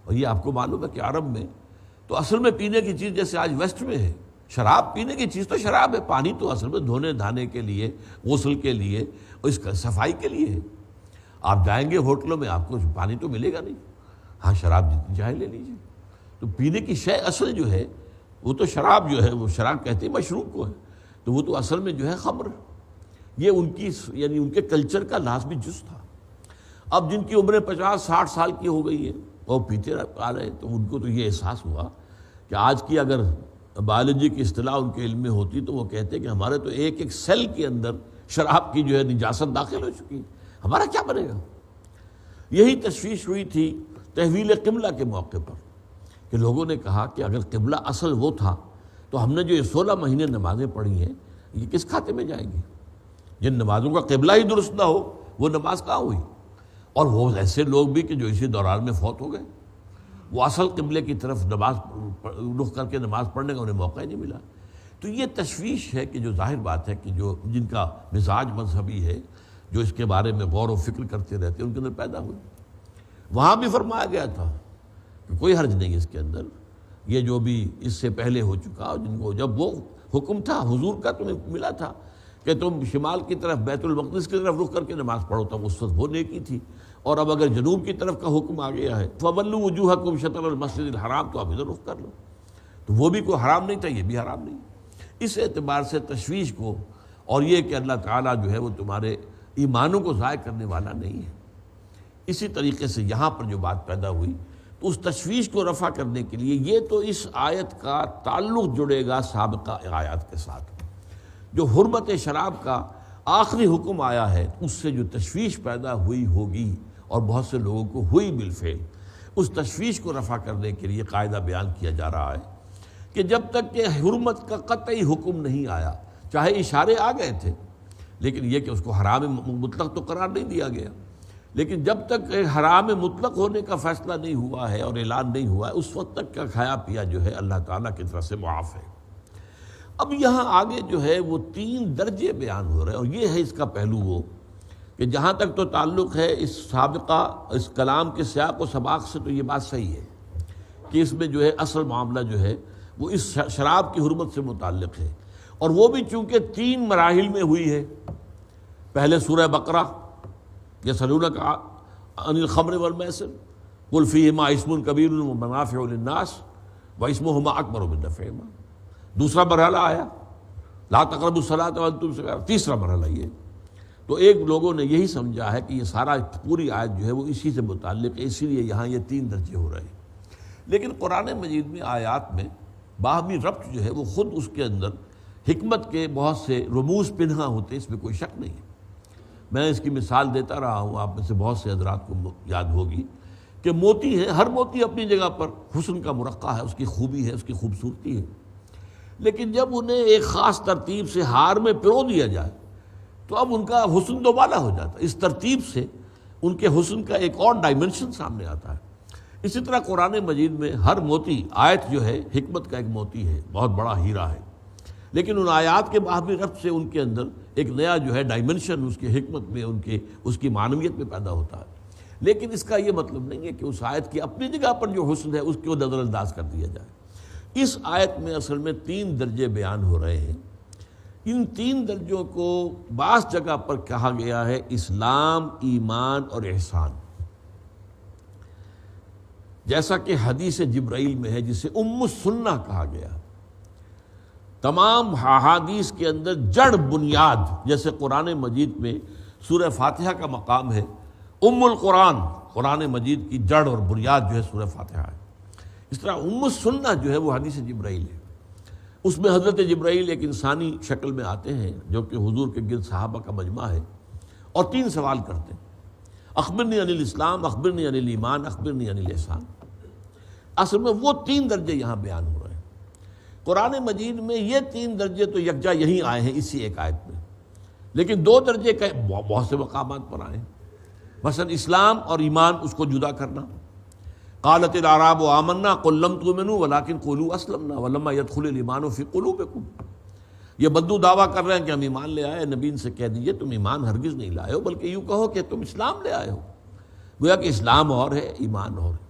اور یہ آپ کو معلوم ہے کہ عرب میں تو اصل میں پینے کی چیز جیسے آج ویسٹ میں ہے، شراب پینے کی چیز تو شراب ہے، پانی تو اصل میں دھونے دھانے کے لیے، غسل کے لیے اور اس کا صفائی کے لیے ہے۔ آپ جائیں گے ہوٹلوں میں آپ کو پانی تو ملے گا نہیں، ہاں شراب جتنی چاہے لے لیجیے۔ تو پینے کی شے اصل جو ہے وہ تو شراب جو ہے، وہ شراب کہتے ہیں مشروب کو ہے، تو وہ تو اصل میں جو ہے خمر، یہ ان کی یعنی ان کے کلچر کا لازمی جز تھا۔ اب جن کی عمریں 50-60 سال کی ہو گئی ہے وہ پیتے آ رہے ہیں، تو ان کو تو یہ احساس ہوا کہ آج کی اگر بایولوجی کی اصطلاح ان کے علم میں ہوتی تو وہ کہتے کہ ہمارے تو ایک ایک سیل کے اندر شراب کی جو ہے نجاست داخل ہو چکی ہے، ہمارا کیا بنے گا۔ یہی تشویش ہوئی تھی تحویل قبلہ کے موقع پر کہ لوگوں نے کہا کہ اگر قبلہ اصل وہ تھا تو ہم نے جو یہ 16 مہینے نمازیں پڑھی ہیں یہ کس کھاتے میں جائیں گی؟ جن نمازوں کا قبلہ ہی درست نہ ہو وہ نماز کہاں ہوئی؟ اور وہ ایسے لوگ بھی کہ جو اسی دوران میں فوت ہو گئے، وہ اصل قبلے کی طرف نماز رخ کر کے نماز پڑھنے کا انہیں موقع ہی نہیں ملا۔ تو یہ تشویش ہے کہ جو ظاہر بات ہے کہ جو جن کا مزاج مذہبی ہے جو اس کے بارے میں غور و فکر کرتے رہتے ہیں ان کے اندر پیدا ہوئی۔ وہاں بھی فرمایا گیا تھا کہ کوئی حرج نہیں اس کے اندر، یہ جو بھی اس سے پہلے ہو چکا، جن کو جب وہ حکم تھا حضور کا تمہیں ملا تھا کہ تم شمال کی طرف بیت المقدس کی طرف رخ کر کے نماز پڑھو، تب اس وقت وہ نیکی تھی، اور اب اگر جنوب کی طرف کا حکم آ گیا ہے فَوَلُّوا وُجُوهَكُمْ شَطْرَ الْمَسْجِدِ الْحَرَامِ، تو اب ادھر رخ کر لو، تو وہ بھی کوئی حرام نہیں تھا، یہ بھی حرام نہیں۔ اس اعتبار سے تشویش کو اور یہ کہ اللہ تعالیٰ جو ہے وہ تمہارے ایمانوں کو ضائع کرنے والا نہیں ہے، اسی طریقے سے یہاں پر جو بات پیدا ہوئی تو اس تشویش کو رفع کرنے کے لیے یہ تو اس آیت کا تعلق جڑے گا سابقہ آیات کے ساتھ۔ جو حرمت شراب کا آخری حکم آیا ہے اس سے جو تشویش پیدا ہوئی ہوگی اور بہت سے لوگوں کو ہوئی بالفعل، اس تشویش کو رفع کرنے کے لیے قاعدہ بیان کیا جا رہا ہے کہ جب تک کہ حرمت کا قطعی حکم نہیں آیا، چاہے اشارے آ گئے تھے لیکن یہ کہ اس کو حرام مطلق تو قرار نہیں دیا گیا، لیکن جب تک حرام مطلق ہونے کا فیصلہ نہیں ہوا ہے اور اعلان نہیں ہوا ہے اس وقت تک کا کھایا پیا جو ہے اللہ تعالیٰ کی طرف سے معاف ہے۔ اب یہاں آگے جو ہے وہ 3 درجے بیان ہو رہے ہیں، اور یہ ہے اس کا پہلو وہ کہ جہاں تک تو تعلق ہے اس سابقہ اس کلام کے سیاق و سباق سے، تو یہ بات صحیح ہے کہ اس میں جو ہے اصل معاملہ جو ہے وہ اس شراب کی حرمت سے متعلق ہے، اور وہ بھی چونکہ 3 مراحل میں ہوئی ہے۔ پہلے سورہ بقرہ یسألونک عن الخمر والمیسر قل فیہما اسم کبیر ومنافع للناس واسمہما اکبر من نفعہما، دوسرا مرحلہ آیا لا تقربوا الصلاۃ وانتم سکارى، تیسرا مرحلہ یہ۔ تو ایک لوگوں نے یہی سمجھا ہے کہ یہ سارا پوری آیت جو ہے وہ اسی سے متعلق ہے، اسی لیے یہاں یہ 3 درجے ہو رہے ہیں۔ لیکن قرآن مجید میں آیات میں باہمی ربط جو ہے وہ خود اس کے اندر حکمت کے بہت سے رموز پنہاں ہوتے، اس میں کوئی شک نہیں ہے۔ میں اس کی مثال دیتا رہا ہوں، آپ میں سے بہت سے حضرات کو یاد ہوگی کہ موتی ہے، ہر موتی اپنی جگہ پر حسن کا مرقع ہے، اس کی خوبی ہے، اس کی خوبصورتی ہے، لیکن جب انہیں ایک خاص ترتیب سے ہار میں پرو دیا جائے تو اب ان کا حسن دوبالا ہو جاتا ہے، اس ترتیب سے ان کے حسن کا ایک اور ڈائمنشن سامنے آتا ہے۔ اسی طرح قرآن مجید میں ہر موتی آیت جو ہے حکمت کا ایک موتی ہے، بہت بڑا ہیرا ہے، لیکن ان آیات کے باہمی ربط سے ان کے اندر ایک نیا جو ہے ڈائمنشن اس کی حکمت میں اس کی معنویت میں پیدا ہوتا ہے۔ لیکن اس کا یہ مطلب نہیں ہے کہ اس آیت کی اپنی جگہ پر جو حسن ہے اس کو نظر انداز کر دیا جائے۔ اس آیت میں اصل میں 3 درجے بیان ہو رہے ہیں۔ ان 3 درجوں کو بعض جگہ پر کہا گیا ہے اسلام، ایمان اور احسان، جیسا کہ حدیث جبرائیل میں ہے جسے ام السنہ کہا گیا۔ تمام احادیث کے اندر جڑ بنیاد، جیسے قرآن مجید میں سورہ فاتحہ کا مقام ہے، ام القرآن قرآن مجید کی جڑ اور بنیاد جو ہے سورہ فاتحہ ہے، اس طرح ام السنہ جو ہے وہ حدیث جبرائیل ہے۔ اس میں حضرت جبرائیل ایک انسانی شکل میں آتے ہیں جو کہ حضور کے گرد صحابہ کا مجمع ہے، اور 3 سوال کرتے ہیں، اخبرنی عن الاسلام، اخبرنی عن الایمان، اخبرنی عن الاحسان۔ اصل میں وہ 3 درجے یہاں بیان ہو رہے ہیں۔ قرآن مجید میں یہ 3 درجے تو یکجا یہیں آئے ہیں اسی ایک آیت میں، لیکن 2 درجے کا بہت سے مقامات پر آئے ہیں۔ مثلا اسلام اور ایمان اس کو جدا کرنا، قالت الاعراب آمنا قل لم تؤمنوا ولکن قولوا اسلمنا ولما يدخل الايمان في قلوبكم۔ یہ بدو دعویٰ کر رہے ہیں کہ ہم ایمان لے آئے، نبی ان سے کہہ دیجئے تم ایمان ہرگز نہیں لائے ہو، بلکہ یوں کہو کہ تم اسلام لے آئے ہو۔ گویا کہ اسلام اور ہے، ایمان اور ہے۔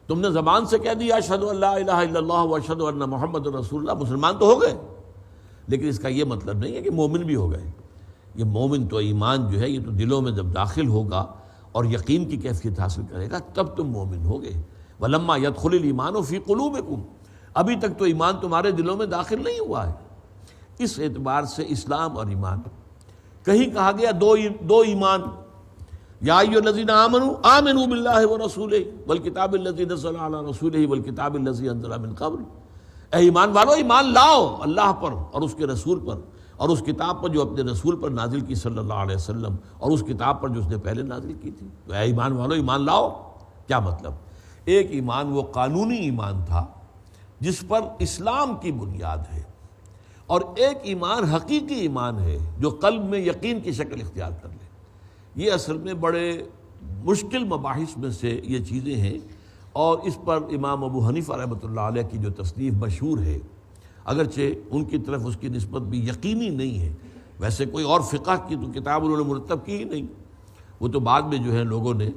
تم نے زبان سے کہہ دیا اشہد ان لا الہ الا اللہ واشہد ان محمد رسول اللہ، مسلمان تو ہو گئے، لیکن اس کا یہ مطلب نہیں ہے کہ مومن بھی ہو گئے۔ یہ مومن تو ایمان جو ہے یہ تو دلوں میں جب داخل ہوگا اور یقین کی کیفیت حاصل کرے گا تب تم مومن ہوگے۔ وَلَمَّا يَدْخُلِ الْإِيمَانُ فِي قُلُوبِكُمْ، ابھی تک تو ایمان تمہارے دلوں میں داخل نہیں ہوا ہے۔ اس اعتبار سے اسلام اور ایمان کہیں کہا گیا دو ایمان، یا ایھا الذین آمنوا آمنوا باللہ ورسولہ والکتاب الذی نزل علی رسولہ والکتاب الذی انزل من قبل، اے ایمان والو ایمان لاؤ اللہ پر اور اس کے رسول پر اور اس کتاب پر جو اپنے رسول پر نازل کی صلی اللہ علیہ وسلم، اور اس کتاب پر جو اس نے پہلے نازل کی تھی۔ تو اے ایمان والو ایمان لاؤ، کیا مطلب؟ ایک ایمان وہ قانونی ایمان تھا جس پر اسلام کی بنیاد ہے، اور ایک ایمان حقیقی ایمان ہے جو قلب میں یقین کی شکل اختیار کر لے۔ یہ اصل میں بڑے مشکل مباحث میں سے یہ چیزیں ہیں، اور اس پر امام ابو حنیفہ رحمۃ اللہ علیہ کی جو تصنیف مشہور ہے، اگرچہ ان کی طرف اس کی نسبت بھی یقینی نہیں ہے، ویسے کوئی اور فقہ کی تو کتاب انہوں نے مرتب کی ہی نہیں، وہ تو بعد میں جو ہے لوگوں نے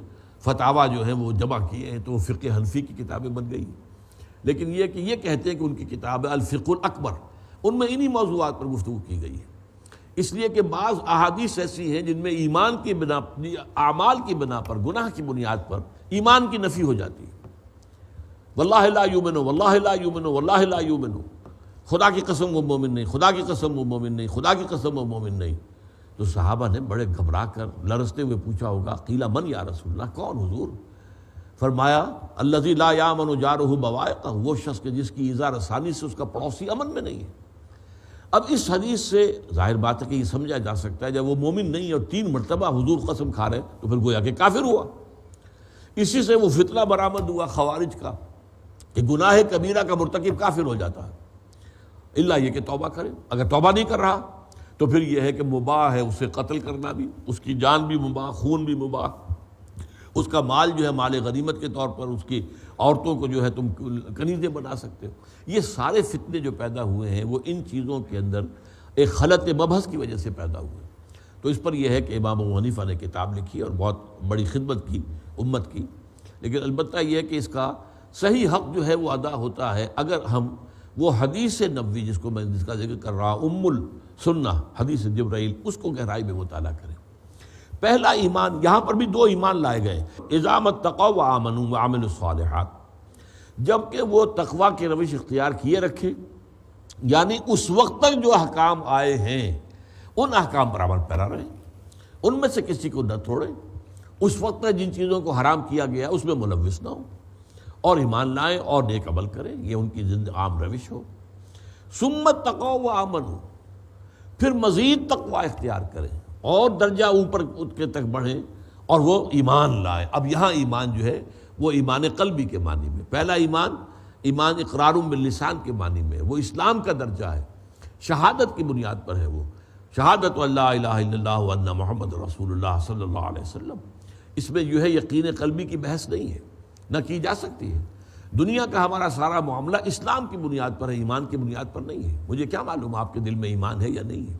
فتاویٰ جو ہے وہ جمع کیے ہیں تو وہ فقہ حنفی کی کتابیں بن گئی۔ لیکن یہ کہ یہ کہتے ہیں کہ ان کی کتاب ہے الفقہ الاکبر، ان میں انہی موضوعات پر گفتگو کی گئی ہے، اس لیے کہ بعض احادیث ایسی ہیں جن میں ایمان کی بنا، اعمال کی بنا پر، گناہ کی بنیاد پر ایمان کی نفی ہو جاتی ہے۔ واللہ لا یؤمن، واللہ لا یؤمن، واللہ لا یؤمن، خدا کی قسم وہ مومن نہیں، خدا کی قسم وہ مومن نہیں، خدا کی قسم وہ مومن نہیں۔ تو صحابہ نے بڑے گھبرا کر لرزتے ہوئے پوچھا ہوگا، قیل من یا رسول اللہ، کون حضور؟ فرمایا الذی لا یامن جارہ بوائقہ، وہ شخص کہ جس کی ایذا رسانی سے اس کا پڑوسی امن میں نہیں ہے۔ اب اس حدیث سے ظاہر بات ہے کہ یہ سمجھا جا سکتا ہے جب وہ مومن نہیں اور 3 مرتبہ حضور قسم کھا رہے تو پھر گویا کہ کافر ہوا۔ اسی سے وہ فتنہ برآمد ہوا خوارج کا کہ گناہ کبیرہ کا مرتکب کافر ہو جاتا ہے، الا یہ کہ توبہ کرے، اگر توبہ نہیں کر رہا تو پھر یہ ہے کہ مباح ہے اسے قتل کرنا بھی، اس کی جان بھی مباح، خون بھی مباح، اس کا مال جو ہے مال غنیمت کے طور پر اس کی عورتوں کو جو ہے تم کنیزیں بنا سکتے ہو۔ یہ سارے فتنے جو پیدا ہوئے ہیں وہ ان چیزوں کے اندر ایک خلط مبحث کی وجہ سے پیدا ہوئے۔ تو اس پر یہ ہے کہ امام ابو حنیفہ نے کتاب لکھی اور بہت بڑی خدمت کی امت کی، لیکن البتہ یہ ہے کہ اس کا صحیح حق جو ہے وہ ادا ہوتا ہے اگر ہم وہ حدیث نبوی جس کا ذکر کر رہا ام السنہ حدیث جبرائیل، اس کو گہرائی میں مطالعہ کریں۔ پہلا ایمان، یہاں پر بھی 2 ایمان لائے گئے، اذا اتقوا وآمنوا وعملوا الصالحات، جبکہ وہ تقوی کی روش اختیار کیے رکھے، یعنی اس وقت تک جو احکام آئے ہیں ان احکام پر عمل پیرا رہے، ان میں سے کسی کو نہ توڑیں، اس وقت تک جن چیزوں کو حرام کیا گیا اس میں ملوث نہ ہو، اور ایمان لائیں اور نیک عمل کریں، یہ ان کی عام روش ہو۔ ثم اتقوا وآمنوا، پھر مزید تقوی اختیار کریں اور درجہ اوپر کے تک بڑھیں اور وہ ایمان لائیں۔ اب یہاں ایمان جو ہے وہ ایمان قلبی کے معنی میں، پہلا ایمان اقرار باللسان کے معنی میں، وہ اسلام کا درجہ ہے، شہادت کی بنیاد پر ہے، وہ شہادت اللہ الہ الا اللہ وان محمد رسول اللہ صلی اللہ علیہ وسلم۔ اس میں جو ہے یقین قلبی کی بحث نہیں ہے، نہ کی جا سکتی ہے۔ دنیا کا ہمارا سارا معاملہ اسلام کی بنیاد پر ہے، ایمان کی بنیاد پر نہیں ہے۔ مجھے کیا معلوم آپ کے دل میں ایمان ہے یا نہیں ہے؟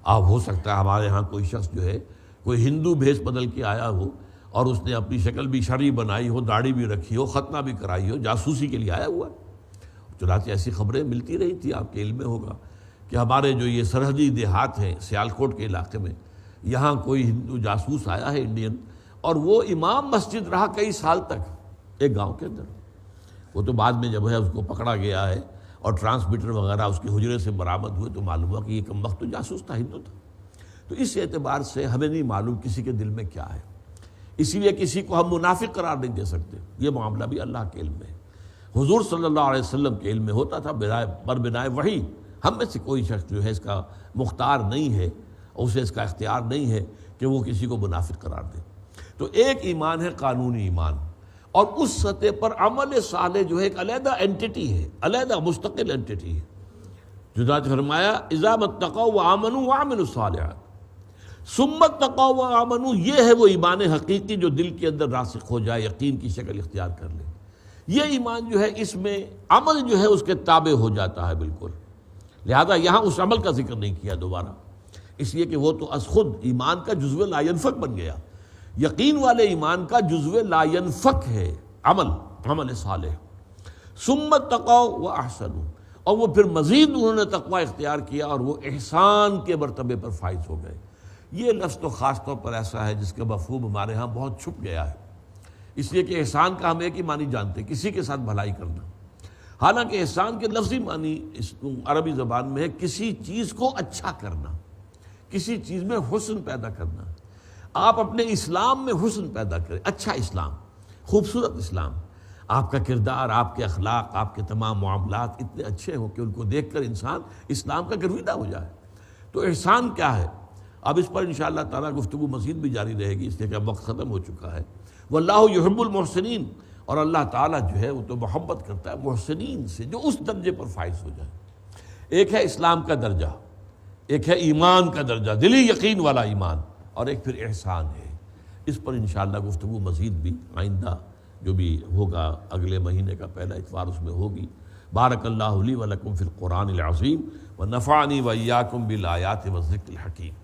آپ ہو سکتا ہے ہمارے ہاں کوئی شخص جو ہے کوئی ہندو بھیس بدل کے آیا ہو اور اس نے اپنی شکل بھی شرعی بنائی ہو، داڑھی بھی رکھی ہو، ختنہ بھی کرائی ہو، جاسوسی کے لیے آیا ہوا ہے۔ چنانچہ ایسی خبریں ملتی رہی تھی، آپ کے علم میں ہوگا کہ ہمارے جو یہ سرحدی دیہات ہیں سیالکوٹ کے علاقے میں، یہاں کوئی ہندو جاسوس آیا ہے انڈین، اور وہ امام مسجد رہا کئی سال تک ایک گاؤں کے اندر۔ وہ تو بعد میں جب ہے اس کو پکڑا گیا ہے اور ٹرانسمیٹر وغیرہ اس کے حجرے سے برآمد ہوئے تو معلوم ہوا کہ یہ کم وقت تو جاسوس تھا، ہندو تھا۔ تو اس اعتبار سے ہمیں نہیں معلوم کسی کے دل میں کیا ہے، اسی لیے کسی کو ہم منافق قرار نہیں دے سکتے، یہ معاملہ بھی اللہ کے علم میں ہے۔ حضور صلی اللہ علیہ وسلم کے علم میں ہوتا تھا بنائے وحی، ہم میں سے کوئی شخص جو ہے اس کا مختار نہیں ہے، اسے اس کا اختیار نہیں ہے کہ وہ کسی کو منافق قرار دے۔ تو ایک ایمان ہے قانونی ایمان، اور اس سطح پر عمل صالح جو ہے ایک علیحدہ اینٹیٹی ہے، علیحدہ مستقل اینٹیٹی ہے۔ چنانچہ فرمایا اذا اتقوا وآمنوا وعملوا الصالحات، ثم اتقوا وآمنوا، یہ ہے وہ ایمان حقیقی جو دل کے اندر راسخ ہو جائے، یقین کی شکل اختیار کر لے۔ یہ ایمان جو ہے اس میں عمل جو ہے اس کے تابع ہو جاتا ہے بالکل، لہذا یہاں اس عمل کا ذکر نہیں کیا دوبارہ، اس لیے کہ وہ تو از خود ایمان کا جزو لا ینفک بن گیا۔ یقین والے ایمان کا جزو لا ینفک ہے عمل صالح۔ ثم اتقوا واحسنوا، اور وہ پھر مزید انہوں نے تقوی اختیار کیا اور وہ احسان کے مرتبے پر فائز ہو گئے۔ یہ لفظ تو خاص طور پر ایسا ہے جس کا مفہوم ہمارے ہاں بہت چھپ گیا ہے، اس لیے کہ احسان کا ہم ایک ہی معنی جانتے ہیں، کسی کے ساتھ بھلائی کرنا، حالانکہ احسان کے لفظی معنی اس عربی زبان میں ہے کسی چیز کو اچھا کرنا، کسی چیز میں حسن پیدا کرنا۔ آپ اپنے اسلام میں حسن پیدا کریں، اچھا اسلام، خوبصورت اسلام، آپ کا کردار، آپ کے اخلاق، آپ کے تمام معاملات اتنے اچھے ہوں کہ ان کو دیکھ کر انسان اسلام کا گرویدہ ہو جائے۔ تو احسان کیا ہے؟ اب اس پر انشاءاللہ تعالیٰ گفتگو مزید بھی جاری رہے گی، اس لیے کہ اب وقت ختم ہو چکا ہے۔ واللہ یحب المحسنین، اور اللہ تعالیٰ جو ہے وہ تو محبت کرتا ہے محسنین سے، جو اس درجے پر فائز ہو جائے۔ ایک ہے اسلام کا درجہ، ایک ہے ایمان کا درجہ، دلی یقین والا ایمان، اور ایک پھر احسان ہے۔ اس پر انشاءاللہ گفتگو مزید بھی آئندہ جو بھی ہوگا اگلے مہینے کا پہلا اتوار اس میں ہوگی۔ بارک اللہ لی و لکم فی القرآن العظیم ونفعنی وإیاکم بالآیات والذکر الحکیم۔